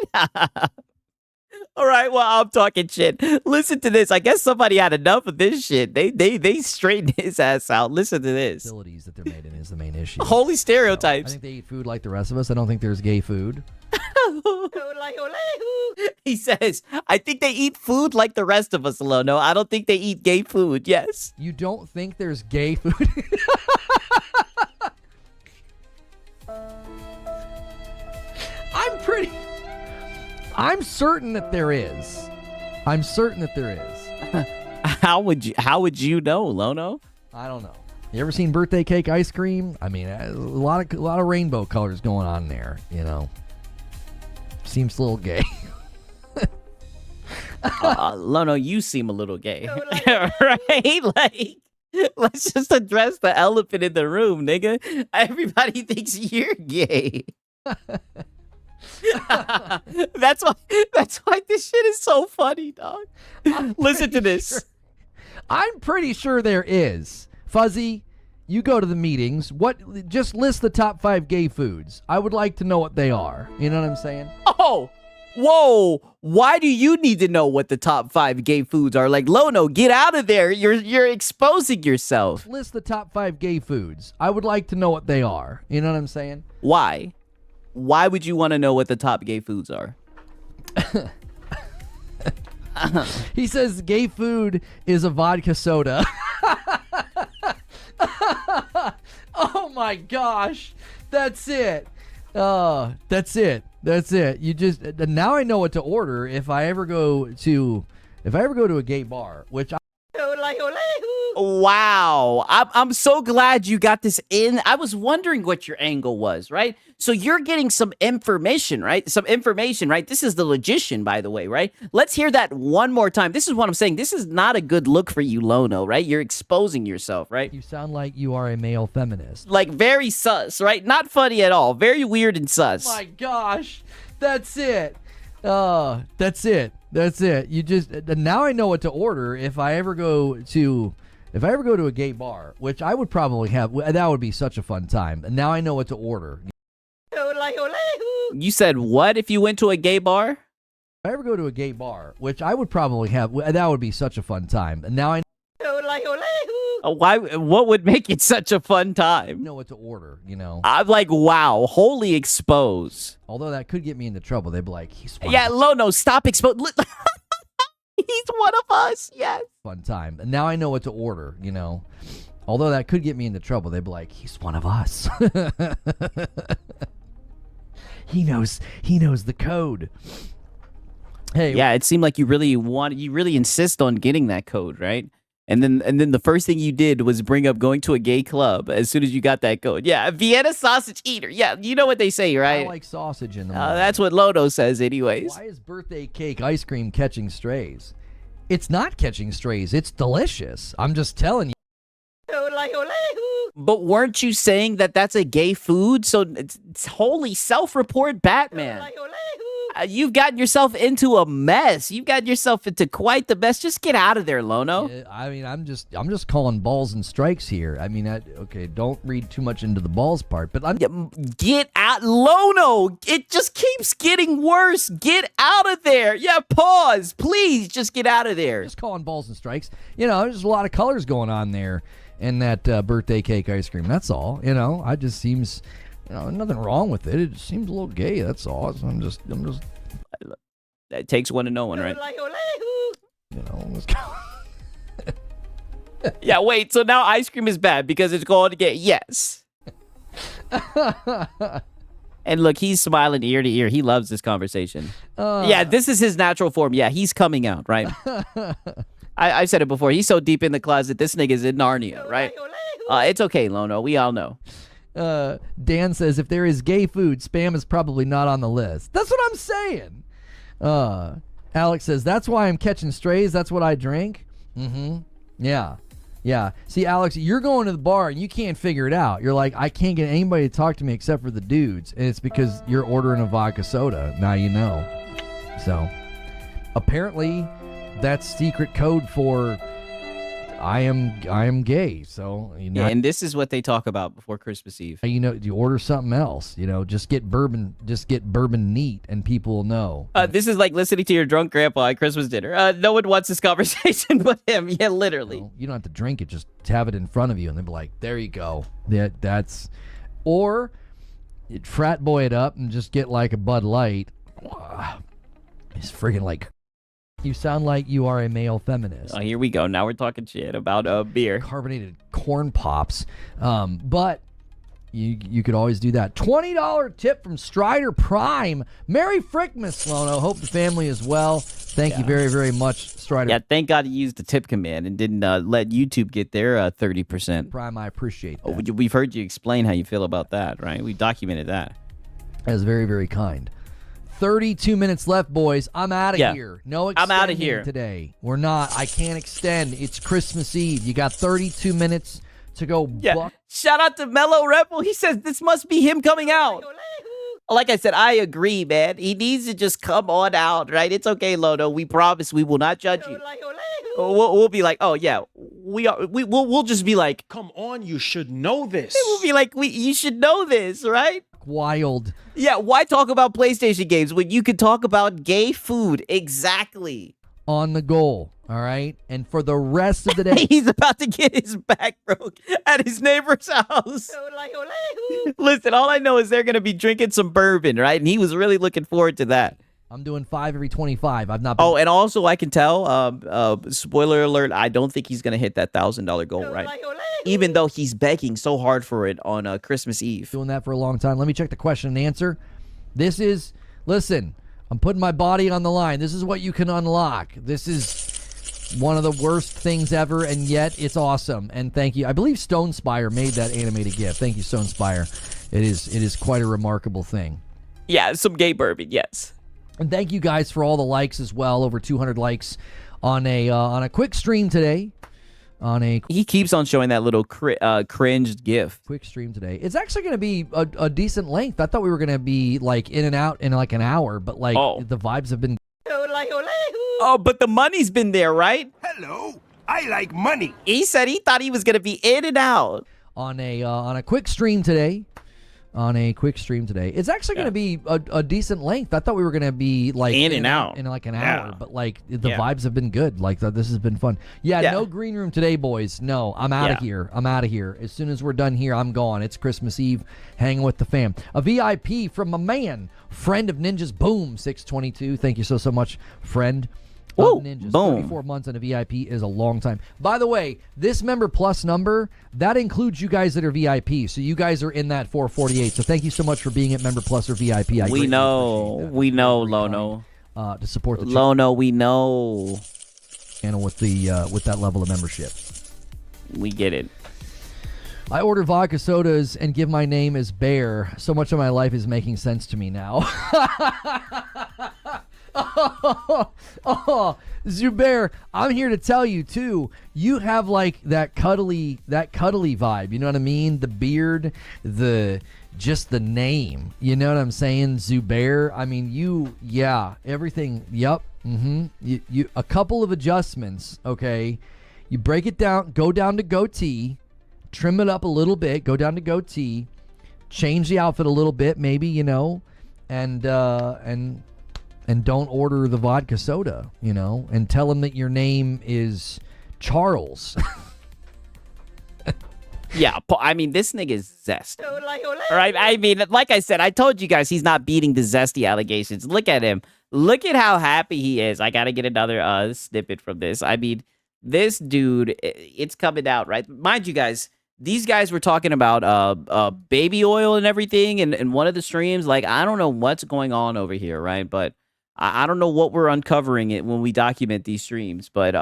All right, well, I'm talking shit. Listen to this. I guess somebody had enough of this shit. They straightened his ass out. Listen to this. Facilities that they're made in is the main issue. Holy I stereotypes. think they eat food like the rest of us. I don't think there's gay food. He says, I think they eat food like the rest of us, Lono. I don't think they eat gay food. Yes. You don't think there's gay food? I'm certain that there is. I'm certain that there is. How would you know, Lono? I don't know. You ever seen birthday cake ice cream? I mean, a lot of rainbow colors going on there, you know. Seems a little gay. Lono, you seem a little gay. Right? Like, let's just address the elephant in the room, nigga. Everybody thinks you're gay. That's why this shit is so funny, dog. Listen to this. I'm pretty sure there is. Fuzzy, you go to the meetings. Just list the top 5 gay foods. I would like to know what they are. You know what I'm saying? Oh, whoa. Why do you need to know what the top 5 gay foods are? Like, Lono, get out of there. You're exposing yourself. List the top 5 gay foods. I would like to know what they are. You know what I'm saying? Why? Why would you want to know what the top gay foods are? He says gay food is a vodka soda. Oh my gosh. That's it. That's it. That's it. You just now I know what to order if I ever go to a gay bar, which Wow. I'm so glad you got this in. I was wondering what your angle was, right? So you're getting some information, right? Some information, right? This is the logician, by the way, right? Let's hear that one more time. This is what I'm saying. This is not a good look for you, Lono, right? You're exposing yourself, right? you sound like you are a male feminist. Like very sus, right? Not funny at all. Very weird and sus. My gosh. That's it. That's it. That's it. You just now I know what to order if I ever go to a gay bar, which I would probably have. That would be such a fun time. And now I know what to order. You said what if you went to a gay bar? If I ever go to a gay bar, which I would probably have. That would be such a fun time. And now I Why? What would make it such a fun time? know what to order, you know. I'm like, wow, wholly expose. Although that could get me into trouble. They'd be like, he's one Yeah, of us. Lono, stop expose. He's one of us. Yes. Fun time. And now I know what to order, you know. Although that could get me into trouble. They'd be like, he's one of us. He knows the code. Hey, Yeah, it seemed like you really insist on getting that code, right? And then the first thing you did was bring up going to a gay club as soon as you got that code. Yeah, Vienna sausage eater. Yeah, you know what they say, right? I like sausage in the morning. That's what Lono says anyways. Why is birthday cake ice cream catching strays? It's not catching strays. It's delicious. I'm just telling you. But weren't you saying that that's a gay food? So it's wholly self-report Batman. You've gotten yourself into a mess. You've gotten yourself into quite the mess. Just get out of there, Lono. I mean, I'm just calling balls and strikes here. I mean, okay, don't read too much into the balls part, but I'm Get out, Lono. It just keeps getting worse. Get out of there. Yeah, pause. Please, just get out of there. just calling balls and strikes. You know, there's a lot of colors going on there in that birthday cake ice cream. That's all. You know, I just seems. You know, nothing wrong with it. It just seems a little gay. That's all. I'm just. It takes one to know one, right? You know, let's go. Yeah, wait. So now ice cream is bad because it's called gay. Yes. And look, he's smiling ear to ear. He loves this conversation. Yeah, this is his natural form. Yeah, he's coming out, right? I've said it before. He's so deep in the closet. This nigga's in Narnia, right? It's okay, Lono. We all know. Dan says, if there is gay food, Spam is probably not on the list. That's what I'm saying. Alex says, that's why I'm catching strays. That's what I drink. Mm-hmm. Yeah. Yeah. See, Alex, you're going to the bar and you can't figure it out. You're like, I can't get anybody to talk to me except for the dudes. And it's because you're ordering a vodka soda. Now you know. So, apparently, that's secret code for I am gay, so Yeah, and this is what they talk about before Christmas Eve. you order something else. Just get bourbon neat, and people will know. This is like listening to your drunk grandpa at Christmas dinner. No one wants this conversation but him. Yeah, literally. You don't have to drink it; just have it in front of you, and they'll be like, "There you go." That's, or you'd frat boy it up and just get like a Bud Light. It's friggin' like. You sound like you are a male feminist. Oh, here we go. Now we're talking shit about beer. Carbonated corn pops. But you could always do that. $20 tip from Strider Prime. Merry Frickmas, Lono. Hope the family is well. Thank you very, very much, Strider. Yeah, thank God you used the tip command and didn't let YouTube get their 30%. Prime, I appreciate that. Oh, we've heard you explain how you feel about that, right? We documented that. That was very, very kind. 32 minutes left, boys. I'm out of here. No extending I'm outta here today. We're not. I can't extend. It's Christmas Eve. You got 32 minutes to go. Yeah. Shout out to Mellow Rebel. He says this must be him coming out. Like I said, I agree, man. He needs to just come on out, right? It's okay, Lono. We promise we will not judge you. We'll be like, oh yeah, we'll just be like, Come on, you should know this. we'll be like, you should know this, right? Wild. Yeah, why talk about PlayStation games when you could talk about gay food? Exactly. On the goal. All right. And for the rest of the day. He's about to get his back broke at his neighbor's house. Listen, all I know is they're going to be drinking some bourbon, right? And he was really looking forward to that. I'm doing 5 every 25. I've not been. Oh, and also I can tell, spoiler alert, I don't think he's going to hit that $1,000 goal, right? Even though he's begging so hard for it on Christmas Eve. Doing that for a long time. Let me check the question and answer. Listen, I'm putting my body on the line. This is what you can unlock. This is one of the worst things ever, and yet it's awesome. And thank you. I believe Stone Spire made that animated GIF. Thank you, Stone Spire. It is quite a remarkable thing. Yeah, some gay bourbon, yes. And thank you guys for all the likes as well. Over 200 likes on a quick stream today. He keeps on showing that little cringed GIF. Quick stream today. It's actually going to be a decent length. I thought we were going to be like in and out in like an hour, but like the vibes have been. Oh, but the money's been there, right? Hello, I like money. He said he thought he was going to be in and out. On a quick stream today. It's actually going to be a decent length. I thought we were going to be like in and out in like an hour, but like the vibes have been good. Like this has been fun. Yeah, no green room today, boys. No, I'm out of here. I'm out of here. As soon as we're done here, I'm gone. It's Christmas Eve, hanging with the fam. A VIP from my man, friend of Ninjas, Boom 622. Thank you so much, friend. Woo, Ninjas. boom. 34 months on a VIP is a long time. By the way, this member plus number, that includes you guys that are VIP. So you guys are in that 448. So thank you so much for being at member plus or VIP. We know, Lono. To support the Lono, we know. channel with that level of membership. We get it. I order vodka sodas and give my name as Bear. So much of my life is making sense to me now. Zubair, I'm here to tell you too. You have like that cuddly vibe. You know what I mean? The beard, just the name. You know what I'm saying, Zubair? I mean, everything. Yep. You a couple of adjustments. Okay, you break it down. Go down to goatee, trim it up a little bit. Go down to goatee, change the outfit a little bit, maybe and don't order the vodka soda, and tell him that your name is Charles. Yeah, I mean, this nigga is zest. Right? I mean, like I said, I told you guys he's not beating the zesty allegations. Look at him. Look at how happy he is. I got to get another snippet from this. I mean, this dude, it's coming out, right? Mind you guys, these guys were talking about baby oil and everything in one of the streams. Like, I don't know what's going on over here, right? But I don't know what we're uncovering it when we document these streams, but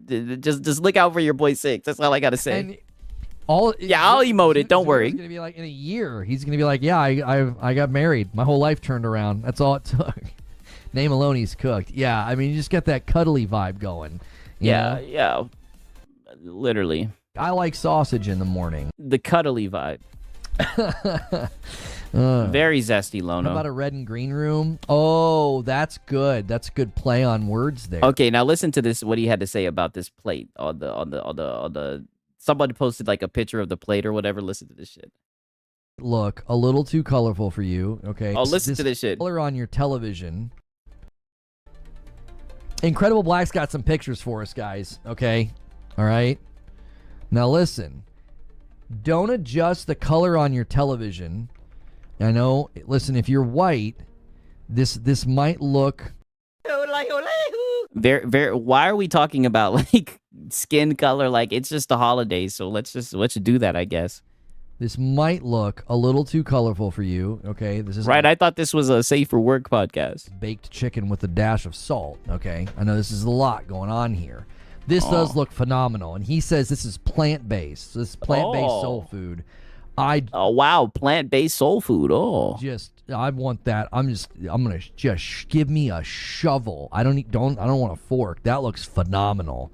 just look out for your boy Six. That's all I gotta say. And I'll emote it. Don't worry. It's gonna be like in a year. He's gonna be like, yeah, I got married. My whole life turned around. That's all it took. Name alone, he's cooked. Yeah, I mean, you just get that cuddly vibe going. Yeah, literally. I like sausage in the morning. The cuddly vibe. Very zesty, How Lono. about a red and green room? Oh, that's good. That's a good play on words there. Okay, now listen to this. What he had to say about this plate on the. Somebody posted like a picture of the plate or whatever. Listen to this shit. Look, a little too colorful for you. Okay. Oh, listen to this shit. Color on your television. Incredible Black's got some pictures for us, guys. Okay. All right. Now listen. Don't adjust the color on your television. I know. Listen, if you're white, this might look. Very. Why are we talking about like skin color? Like it's just the holidays, so let's do that, I guess. This might look a little too colorful for you. Okay, this is Right. I thought this was a safe for work podcast. baked chicken with a dash of salt. Okay, I know this is a lot going on here. This does look phenomenal, and he says this is plant-based. So this is plant-based soul food. Oh wow, plant-based soul food. Oh, I want that. I'm gonna just give me a shovel. I don't want a fork. That looks phenomenal.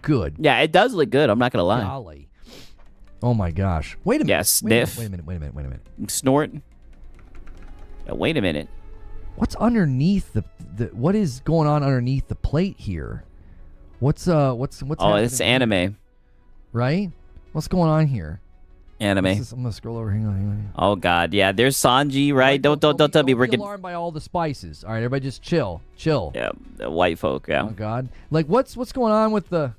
Good. yeah, it does look good. I'm not gonna lie. Golly. Oh my gosh. Wait a minute. Yeah, sniff. Wait a minute. Snort. Yeah, wait a minute. What's underneath the what is going on underneath the plate here? What's Oh, happening it's here? anime. Right? What's going on here? Anime. I'm gonna scroll over. Hang on. Oh God, yeah. There's Sanji, right? Don't tell me we're Don't be getting. alarmed by all the spices. All right, everybody, just chill. Yeah, the white folk. Yeah. Oh God, like what's going on with the?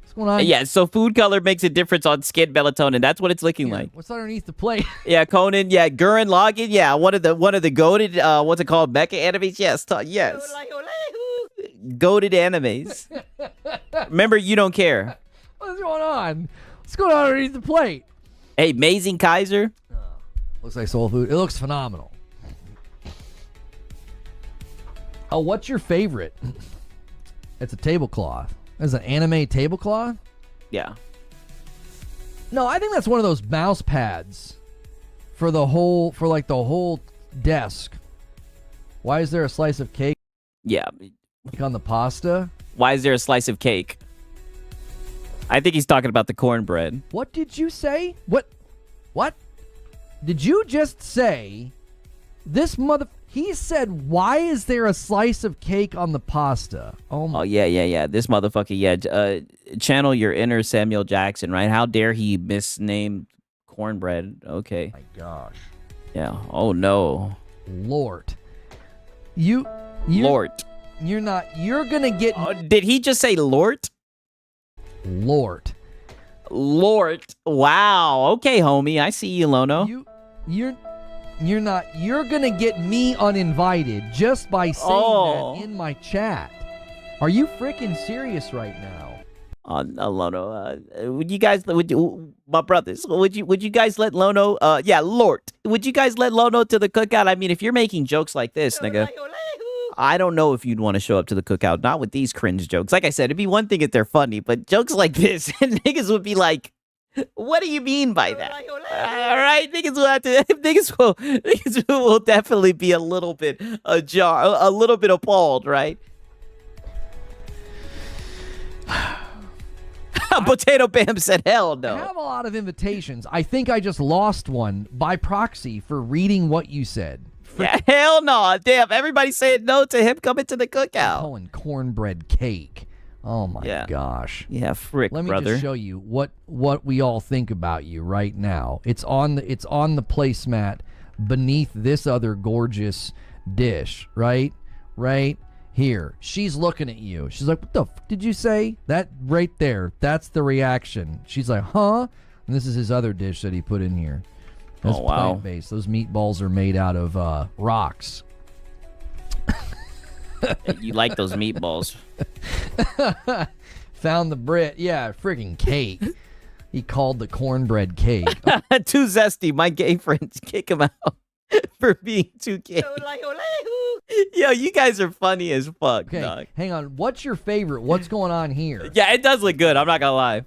What's going on? Yeah. So food color makes a difference on skin melatonin. That's what it's looking here? like. What's underneath the plate? Yeah, Conan. Yeah, Gurren Lagann. Yeah, one of the goated. What's it called? Mecha animes. Yes. Yes. Goated animes. Remember, you don't care. What's going on? What's going on underneath the plate? Hey, Amazing Kaiser. Looks like soul food. It looks phenomenal. Oh, what's your favorite? It's a tablecloth. It's an anime tablecloth? Yeah. No, I think that's one of those mouse pads for the whole desk. Why is there a slice of cake Yeah. on the pasta? Why is there a slice of cake? I think he's talking about the cornbread. What did you say? What? Did you just say this mother... He said, why is there a slice of cake on the pasta? Oh, my... Oh, yeah. This motherfucker, yeah. Channel your inner Samuel Jackson, right? How dare he misname cornbread? Okay. my gosh. Yeah. Oh, no. Lord. You Lord. You're gonna get... Did he just say Lord? Lord. Lord. Wow. Okay, homie. I see you, Lono. You're gonna get me uninvited just by saying that in my chat. Are you freaking serious right now? No, Lono. My brothers, would you guys let Lono, Lord, would you guys let Lono to the cookout? I mean, if you're making jokes like this, nigga, I don't know if you'd want to show up to the cookout. Not with these cringe jokes. Like I said, it'd be one thing if they're funny, but jokes like this, niggas would be like, what do you mean by that? All right, niggas will have to. Niggas will definitely be a little bit ajar, a little bit appalled, right? Potato Bam said, "Hell no." I have a lot of invitations. I think I just lost one by proxy for reading what you said. Yeah, hell no. Damn, everybody said no to him coming to the cookout. Calling cornbread cake. Oh my gosh. Yeah, frick, Let me brother. just show you what we all think about you right now. It's on the placemat beneath this other gorgeous dish, right? Right here. She's looking at you. She's like, "What the did you say?" That right there. That's the reaction. She's like, "Huh?" And this is his other dish that he put in here. That's plant-based. Those meatballs are made out of rocks. You like those meatballs. Found the bread. Yeah, friggin' cake. He called the cornbread cake. Too zesty. My gay friends kick him out for being too gay. Yo, you guys are funny as fuck, Okay, dog. hang on. What's your favorite? What's going on here? Yeah, it does look good. I'm not gonna lie.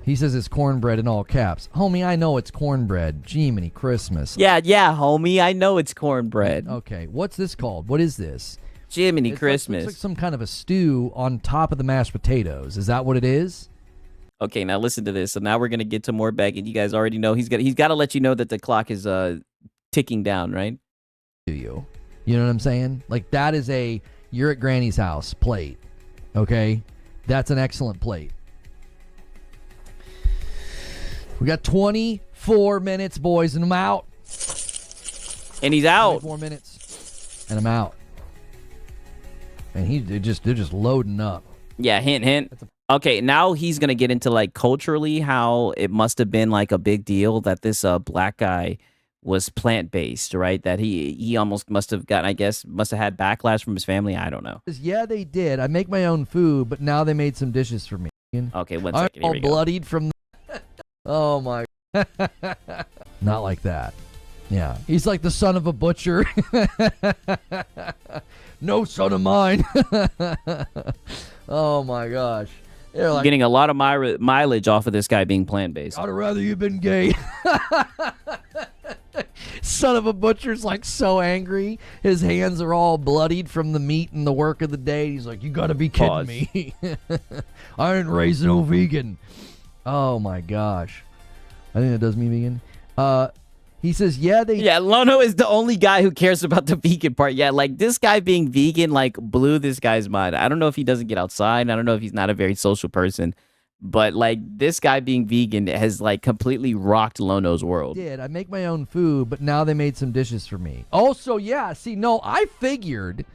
He says it's cornbread in all caps. Homie, I know it's cornbread. Jiminy Christmas. Yeah, homie. I know it's cornbread. Okay, what's this called? What is this? Jiminy It's Christmas. like some kind of a stew on top of the mashed potatoes. Is that what it is? Okay, now listen to this. So now we're gonna get to more begging. You guys already know he's got to let you know that the clock is ticking down, right? To you. You know what I'm saying? Like that is a you're at Granny's house plate. Okay? That's an excellent plate. We got 24 minutes, boys, and I'm out. And he's out. 24 minutes, and I'm out. And they're just loading up. Yeah, hint, hint. Okay, now he's gonna get into like culturally how it must have been like a big deal that this black guy was plant-based, right? That he almost must have gotten, I guess, must have had backlash from his family. I don't know. Yeah, they did. I make my own food, but now they made some dishes for me. Okay, one I'm second. Here all we go. bloodied from. Oh my. Not like that. Yeah, he's like the son of a butcher. No son of mine. Oh my gosh. They're like, Getting a lot of mileage off of this guy being plant-based. I'd rather you've been gay. Son of a butcher's like so angry. His hands are all bloodied from the meat and the work of the day. He's like, you gotta be kidding Pause. me. I didn't raise no vegan. Oh my gosh. I think that does mean vegan. He says, yeah, Lono is the only guy who cares about the vegan part. Yeah, like this guy being vegan like blew this guy's mind. I don't know if he doesn't get outside. I don't know if he's not a very social person. But like this guy being vegan has like completely rocked Lono's world. I make my own food, but now they made some dishes for me. Also, yeah, see, no, I figured,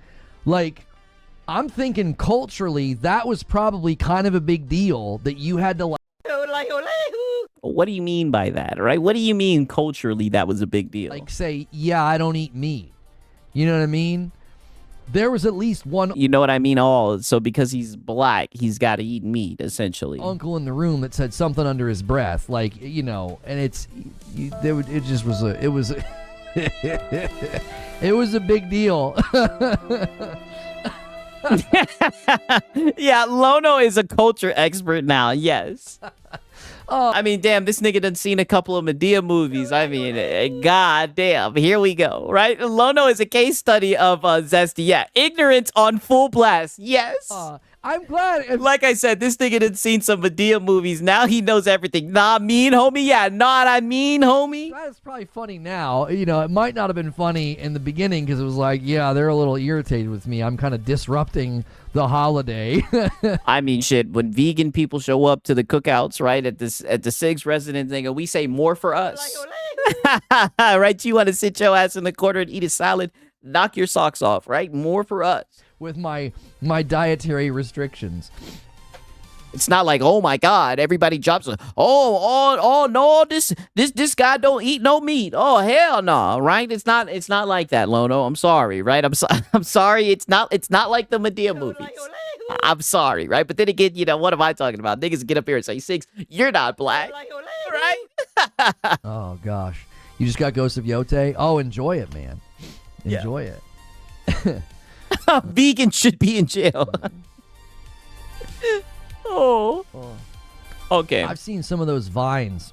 like, I'm thinking culturally that was probably kind of a big deal that you had to like. What do you mean by that, right? What do you mean culturally that was a big deal? Like say, yeah, I don't eat meat. You know what I mean? There was at least one You know what I mean? So because he's black, he's got to eat meat, essentially. uncle in the room that said something under his breath, like, you know, and it just was it was it was a big deal. Yeah, Lono is a culture expert now, yes. I mean, damn, this nigga done seen a couple of Medea movies. I mean, god damn, here we go, right? Lono is a case study of Zesty. Yeah, ignorance on full blast, yes. I'm glad. Like I said, this nigga done seen some Medea movies. Now he knows everything. Nah, mean, homie? Yeah, not I mean, homie? That's probably funny now. You know, it might not have been funny in the beginning because it was like, yeah, they're a little irritated with me. I'm kind of disrupting the holiday. I mean, shit, when vegan people show up to the cookouts, right, at the Sigs residence, they go, we say more for us. Right? You want to sit your ass in the corner and eat a salad? Knock your socks off, right? More for us. With my dietary restrictions. It's not like, oh my God, everybody drops. Oh no, this guy don't eat no meat. Oh hell no, right? It's not like that, Lono. I'm sorry, right? I'm sorry. It's not like the Medea movies. I'm sorry, right? But then again, you know, what am I talking about? Niggas get up here and say, Six, you're not black, right? Oh gosh, you just got Ghost of Yote. Oh, enjoy it, man. Enjoy it. Vegan should be in jail. Oh. Okay. I've seen some of those vines.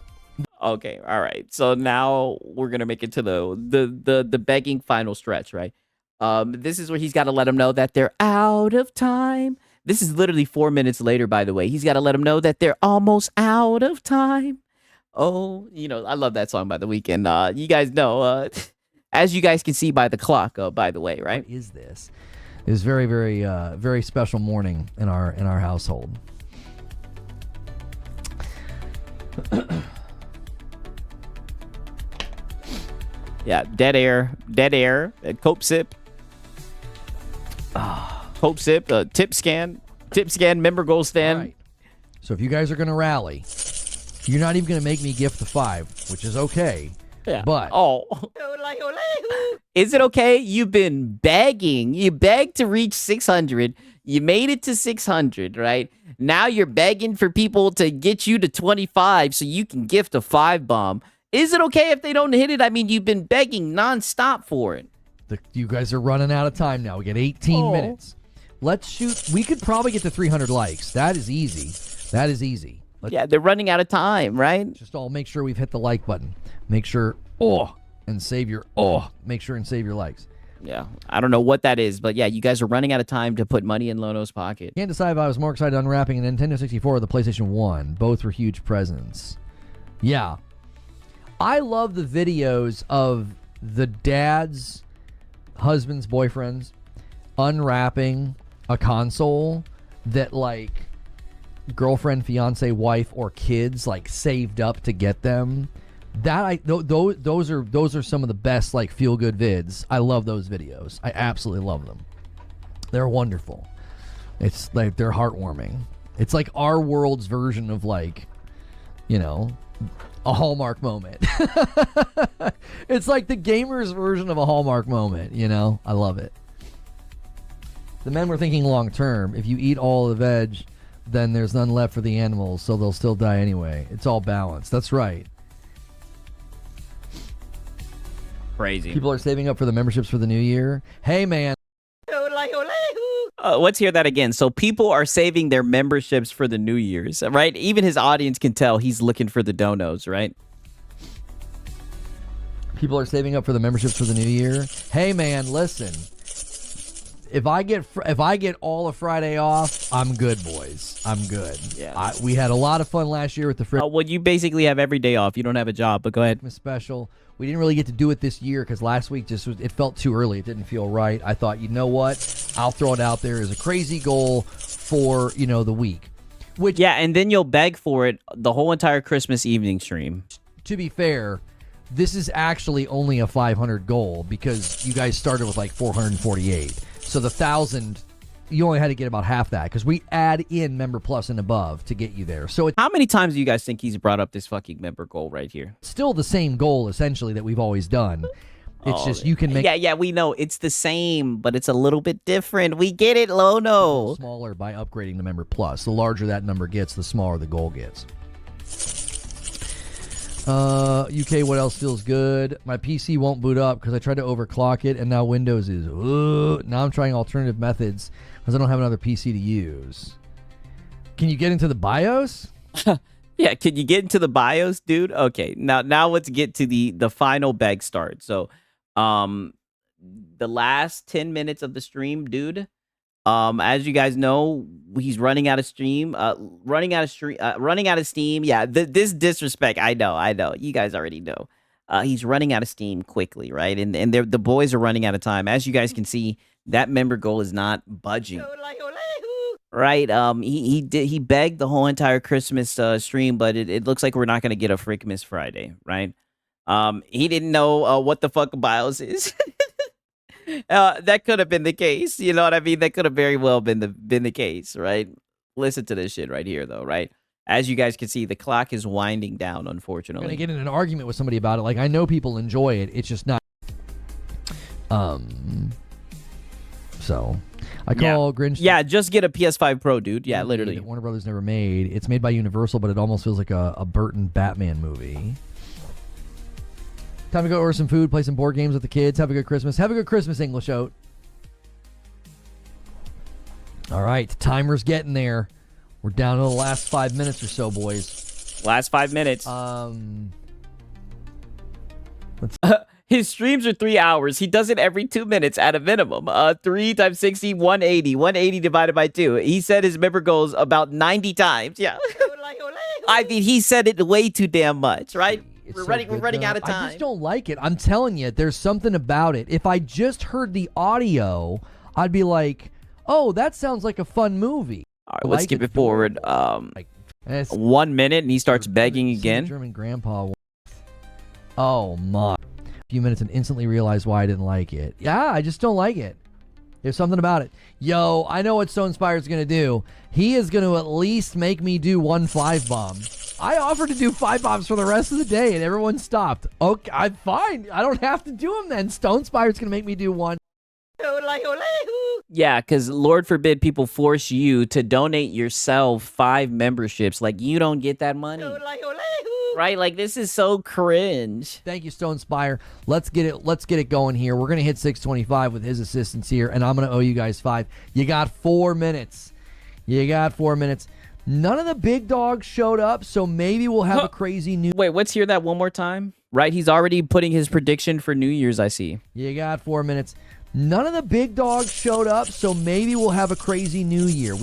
Okay. All right. So now we're gonna make it to the begging final stretch, right? This is where he's got to let them know that they're out of time. This is literally 4 minutes later, by the way. He's got to let them know that they're almost out of time. Oh, you know, I love that song by The Weeknd. You guys know, as you guys can see by the clock, by the way, right? What is this? It was very, very, very special morning in our household. Yeah, dead air, cope sip. Hope sip, tip scan, member goal stand. All right. So if you guys are going to rally, you're not even going to make me gift the 5, which is okay. Yeah. But is it okay? You've been begging. You begged to reach 600. You made it to 600, right? Now you're begging for people to get you to 25 so you can gift a 5 bomb. Is it okay if they don't hit it? I mean, you've been begging nonstop for it. You guys are running out of time now. We get 18 minutes. Let's shoot. We could probably get to 300 likes. That is easy. That is easy. Yeah, they're running out of time, right? Just all make sure we've hit the like button. Make sure, and save your, make sure and save your likes. Yeah, I don't know what that is, but yeah, you guys are running out of time to put money in Lono's pocket. Can't decide if I was more excited unwrapping a Nintendo 64 or the PlayStation 1. Both were huge presents. Yeah. I love the videos of the dads, husbands, boyfriends unwrapping a console that like girlfriend, fiance, wife, or kids like saved up to get them. Those are some of the best like feel good vids. I love those videos. I absolutely love them. They're wonderful. It's like they're heartwarming. It's like our world's version of like, you know, a Hallmark moment. It's like the gamer's version of a Hallmark moment, you know? I love it. The men were thinking long term. If you eat all the veg, then there's none left for the animals, so they'll still die anyway. It's all balanced. That's right. Crazy. People are saving up for the memberships for the new year. Hey, man. Let's hear that again. So people are saving their memberships for the New Year's, right? Even his audience can tell he's looking for the donos, right? People are saving up for the memberships for the new year. Hey, man, listen. If I get all of Friday off, I'm good, boys. I'm good. Yeah. We had a lot of fun last year with the Well, you basically have every day off. You don't have a job, but go ahead. Christmas special. We didn't really get to do it this year because last week it felt too early. It didn't feel right. I thought, you know what? I'll throw it out there as a crazy goal for, you know, the week. Which, yeah, and then you'll beg for it the whole entire Christmas evening stream. To be fair, this is actually only a 500 goal because you guys started with like 448. So the 1,000, you only had to get about half that because we add in Member Plus and above to get you there. So it's How many times do you guys think he's brought up this fucking member goal right here? still the same goal essentially that we've always done. It's just you can make Yeah, we know. It's the same, but it's a little bit different. We get it, Lono. smaller by upgrading the Member Plus. The larger that number gets, the smaller the goal gets. UK, what else feels good? My PC won't boot up because I tried to overclock it, and now Windows is. Now I'm trying alternative methods because I don't have another PC to use. Can you get into the BIOS? Yeah, can you get into the BIOS, dude? Okay, now let's get to the final beg start. So, the last 10 minutes of the stream, dude. As you guys know, he's running out of stream, running out of steam. Yeah, this disrespect. I know. You guys already know. He's running out of steam quickly, right? And the boys are running out of time. As you guys can see, that member goal is not budging. Right? He begged the whole entire Christmas stream, but it looks like we're not gonna get a Freakmas Friday, right? He didn't know what the fuck BIOS is. That could have been the case. You know what I mean? That could have very well been the case, right? Listen to this shit right here, though, right? As you guys can see, the clock is winding down, I'm unfortunately. gonna get in an argument with somebody about it. Like I know people enjoy it. It's just not. So I call Grinch. Yeah, just get a PS5 Pro, dude. Yeah, literally. That Warner Brothers never made. It's made by Universal, but it almost feels like a Burton Batman movie. Time to go order some food, play some board games with the kids. Have a good Christmas. Have a good Christmas, English Oat. All right, timer's getting there. We're down to the last 5 minutes or so, boys. Last 5 minutes. Let's His streams are 3 hours. He does it every 2 minutes at a minimum. 3 times 60, 180. 180 divided by 2. He said his member goals about 90 times. Yeah. I mean, he said it way too damn much, right? We're running out of time. I just don't like it. I'm telling you, there's something about it. If I just heard the audio, I'd be like, oh, that sounds like a fun movie. All right, let's skip it forward. 1 minute, and he starts begging again. German grandpa. Oh, my. A few minutes and instantly realized why I didn't like it. Yeah, I just don't like it. There's something about it. Yo, I know what Stone Spire's going to do. He is going to at least make me do 1 5 bomb. I offered to do 5 bombs for the rest of the day, and everyone stopped. Okay, I'm fine. I don't have to do them then. Stone Spire's going to make me do 1. Yeah, because Lord forbid people force you to donate yourself 5 memberships. Like, you don't get that money. Right? Like, this is so cringe. Thank you, Stone Spire. Let's get it going here. We're going to hit 625 with his assistance here, and I'm going to owe you guys 5. You got 4 minutes. None of the big dogs showed up, so maybe we'll have a crazy new... Wait, let's hear that one more time. Right, he's already putting his prediction for New Year's, I see. You got 4 minutes. None of the big dogs showed up, so maybe we'll have a crazy New Year.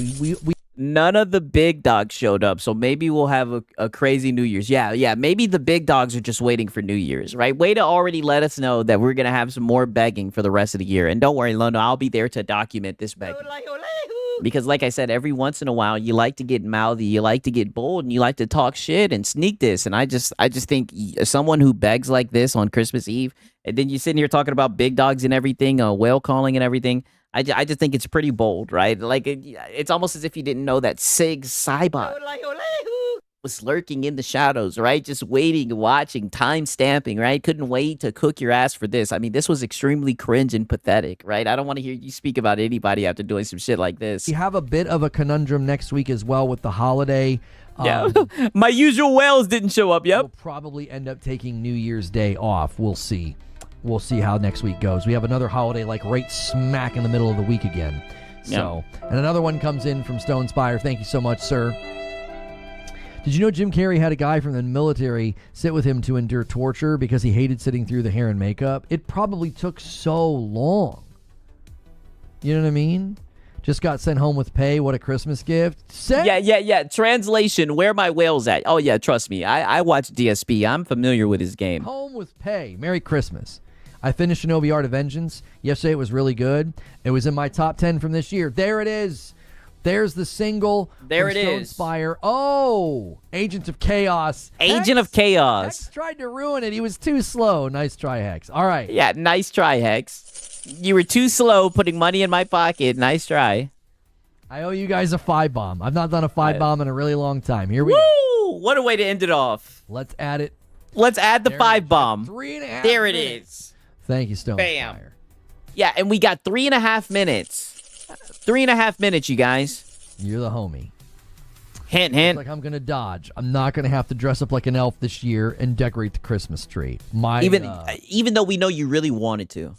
None of the big dogs showed up, so maybe we'll have a crazy New Year's. Yeah, maybe the big dogs are just waiting for New Year's, right? Way to already let us know that we're going to have some more begging for the rest of the year. And don't worry, Lono, I'll be there to document this begging. Because like I said, every once in a while, you like to get mouthy, you like to get bold, and you like to talk shit and sneak this. And I just think someone who begs like this on Christmas Eve, and then you're sitting here talking about big dogs and everything, whale calling and everything, I just think it's pretty bold, right? Like, it's almost as if you didn't know that Sig Cybot was lurking in the shadows, right? Just waiting, watching, time stamping, right? Couldn't wait to cook your ass for this. I mean, this was extremely cringe and pathetic, right? I don't want to hear you speak about anybody after doing some shit like this. We have a bit of a conundrum next week as well with the holiday. Yeah, my usual whales didn't show up, yep. We'll probably end up taking New Year's Day off. We'll see. We'll see how next week goes. We have another holiday like right smack in the middle of the week again. So, and another one comes in from Stone Spire. Thank you so much, sir. Did you know Jim Carrey had a guy from the military sit with him to endure torture because he hated sitting through the hair and makeup? It probably took so long. You know what I mean? Just got sent home with pay. What a Christmas gift. Yeah. Translation, where my whales at? Oh, yeah, trust me. I watch DSP. I'm familiar with his game. Home with pay. Merry Christmas. I finished Shinobi Art of Vengeance. Yesterday it was really good. It was in my top 10 from this year. There it is. There's the single. There from it Stone is. Spire. Oh, Agent of Chaos. Agent of Chaos. Hex tried to ruin it. He was too slow. Nice try, Hex. All right. Yeah, nice try, Hex. You were too slow putting money in my pocket. Nice try. I owe you guys a 5-bomb. I've not done a 5-bomb in a really long time. Here we go. Woo! What a way to end it off. Let's add it. Let's add the 5-bomb. 3.5 There it minutes. is. Thank you, Stone Bam. Spire. Yeah, and we got 3.5 minutes. 3.5 minutes, you guys. You're the homie. Hint, Looks hint. like I'm going to dodge. I'm not going to have to dress up like an elf this year and decorate the Christmas tree. Even though we know you really wanted to,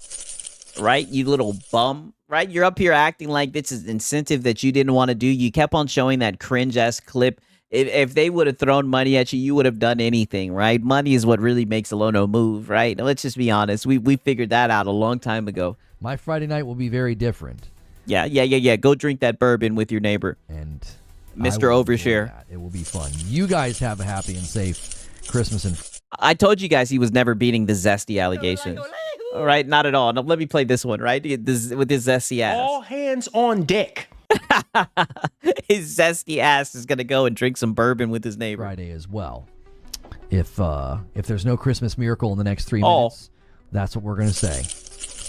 right? You little bum, right? You're up here acting like this is incentive that you didn't want to do. You kept on showing that cringe-ass clip. If they would have thrown money at you, you would have done anything, right? Money is what really makes a Lono move, right? Let's just be honest. We figured that out a long time ago. My Friday night will be very different. Yeah. Go drink that bourbon with your neighbor. And Mr. I will enjoy Overshare. that. It will be fun. You guys have a happy and safe Christmas. And I told you guys he was never beating the zesty allegations. All right, not at all. Now, let me play this one, right? With his zesty ass. All hands on deck. His zesty ass is going to go and drink some bourbon with his neighbor. Friday as well. If there's no Christmas miracle in the next 3 minutes, that's what we're going to say.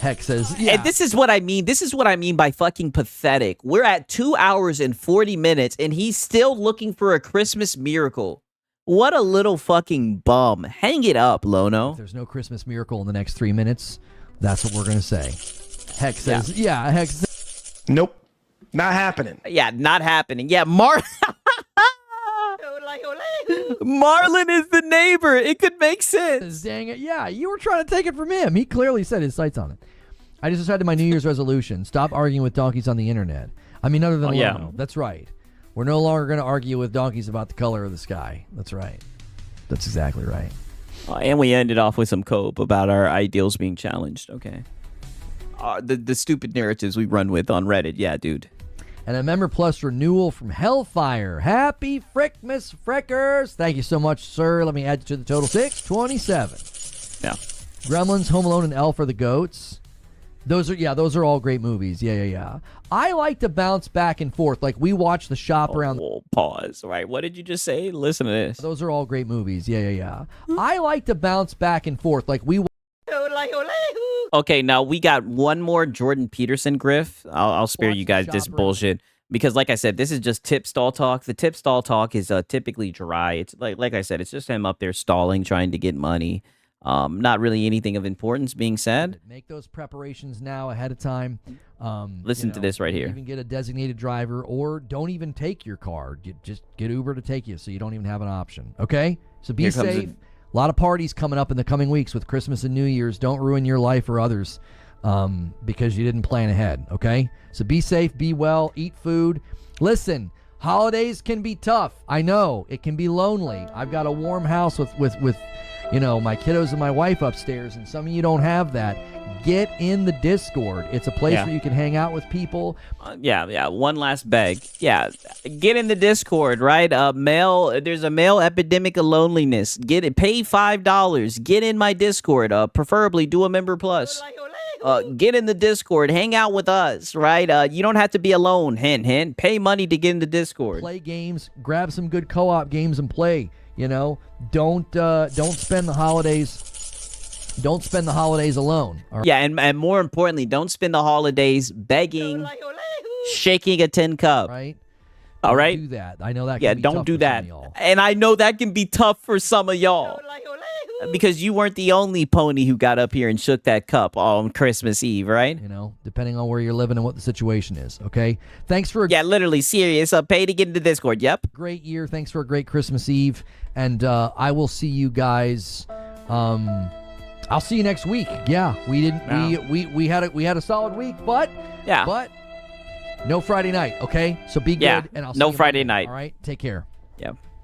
Heck says, yeah. And this is what I mean. This is what I mean by fucking pathetic. We're at 2 hours and 40 minutes, and he's still looking for a Christmas miracle. What a little fucking bum. Hang it up, Lono. If there's no Christmas miracle in the next 3 minutes, that's what we're going to say. Heck says, Heck says, Nope. Not happening. Yeah, not happening. Yeah, Marlon is the neighbor. It could make sense. dang it. Yeah, you were trying to take it from him. He clearly set his sights on it. I just decided my New Year's resolution. Stop arguing with donkeys on the internet. I mean, other than Lono. That's right. We're no longer going to argue with donkeys about the color of the sky. That's right. That's exactly right. And we ended off with some cope about our ideals being challenged. Okay. The stupid narratives we run with on Reddit. Yeah, dude. And a Member Plus renewal from Hellfire. Happy Frickmas Frickers. Thank you so much, sir. Let me add you to the total. 627. Yeah. Gremlins, Home Alone, and Elf are the goats. Those are all great movies. Yeah. I like to bounce back and forth. Like, we watch The Shop around. Pause. Right. What did you just say? Listen to this. Those are all great movies. Yeah. I like to bounce back and forth. Like, we. Okay, now we got one more Jordan Peterson griff. I'll spare you guys this bullshit because, like I said, this is just tip stall talk. The tip stall talk is typically dry. It's like I said, it's just him up there stalling, trying to get money. Not really anything of importance being said. Make those preparations now ahead of time. Listen to this right here. Even get a designated driver, or don't even take your car. Just get Uber to take you, so you don't even have an option. Okay, so be safe. A lot of parties coming up in the coming weeks with Christmas and New Year's. Don't ruin your life or others because you didn't plan ahead, okay? So be safe, be well, eat food. Listen, Holidays can be tough. I know it can be lonely. I've got a warm house with my kiddos and my wife upstairs, and some of you don't have that. Get in the Discord. It's a place where you can hang out with people. Yeah. One last beg. Yeah, get in the Discord, right? There's a male epidemic of loneliness. Get it. Pay $5. Get in my Discord. Preferably do a member plus. Get in the Discord. Hang out with us, right? You don't have to be alone. Hint, hint. Pay money to get in the Discord. Play games. Grab some good co-op games and play. Don't spend the holidays. Don't spend the holidays alone. All right? Yeah, and more importantly, don't spend the holidays begging, shaking a tin cup. Right? All right? Don't do that. I know that can Yeah, be don't tough do for that. some of y'all. And I know that can be tough for some of y'all. Because you weren't the only pony who got up here and shook that cup on Christmas Eve, right? Depending on where you're living and what the situation is, okay? Thanks for a Yeah, literally serious. Pay to get into Discord. Yep. great year. Thanks for a great Christmas Eve. And I will see you guys. I'll see you next week. Yeah, we had a solid week, but no Friday night, okay? So be good, and I'll see you no Friday Monday. night. All right, take care. Yep.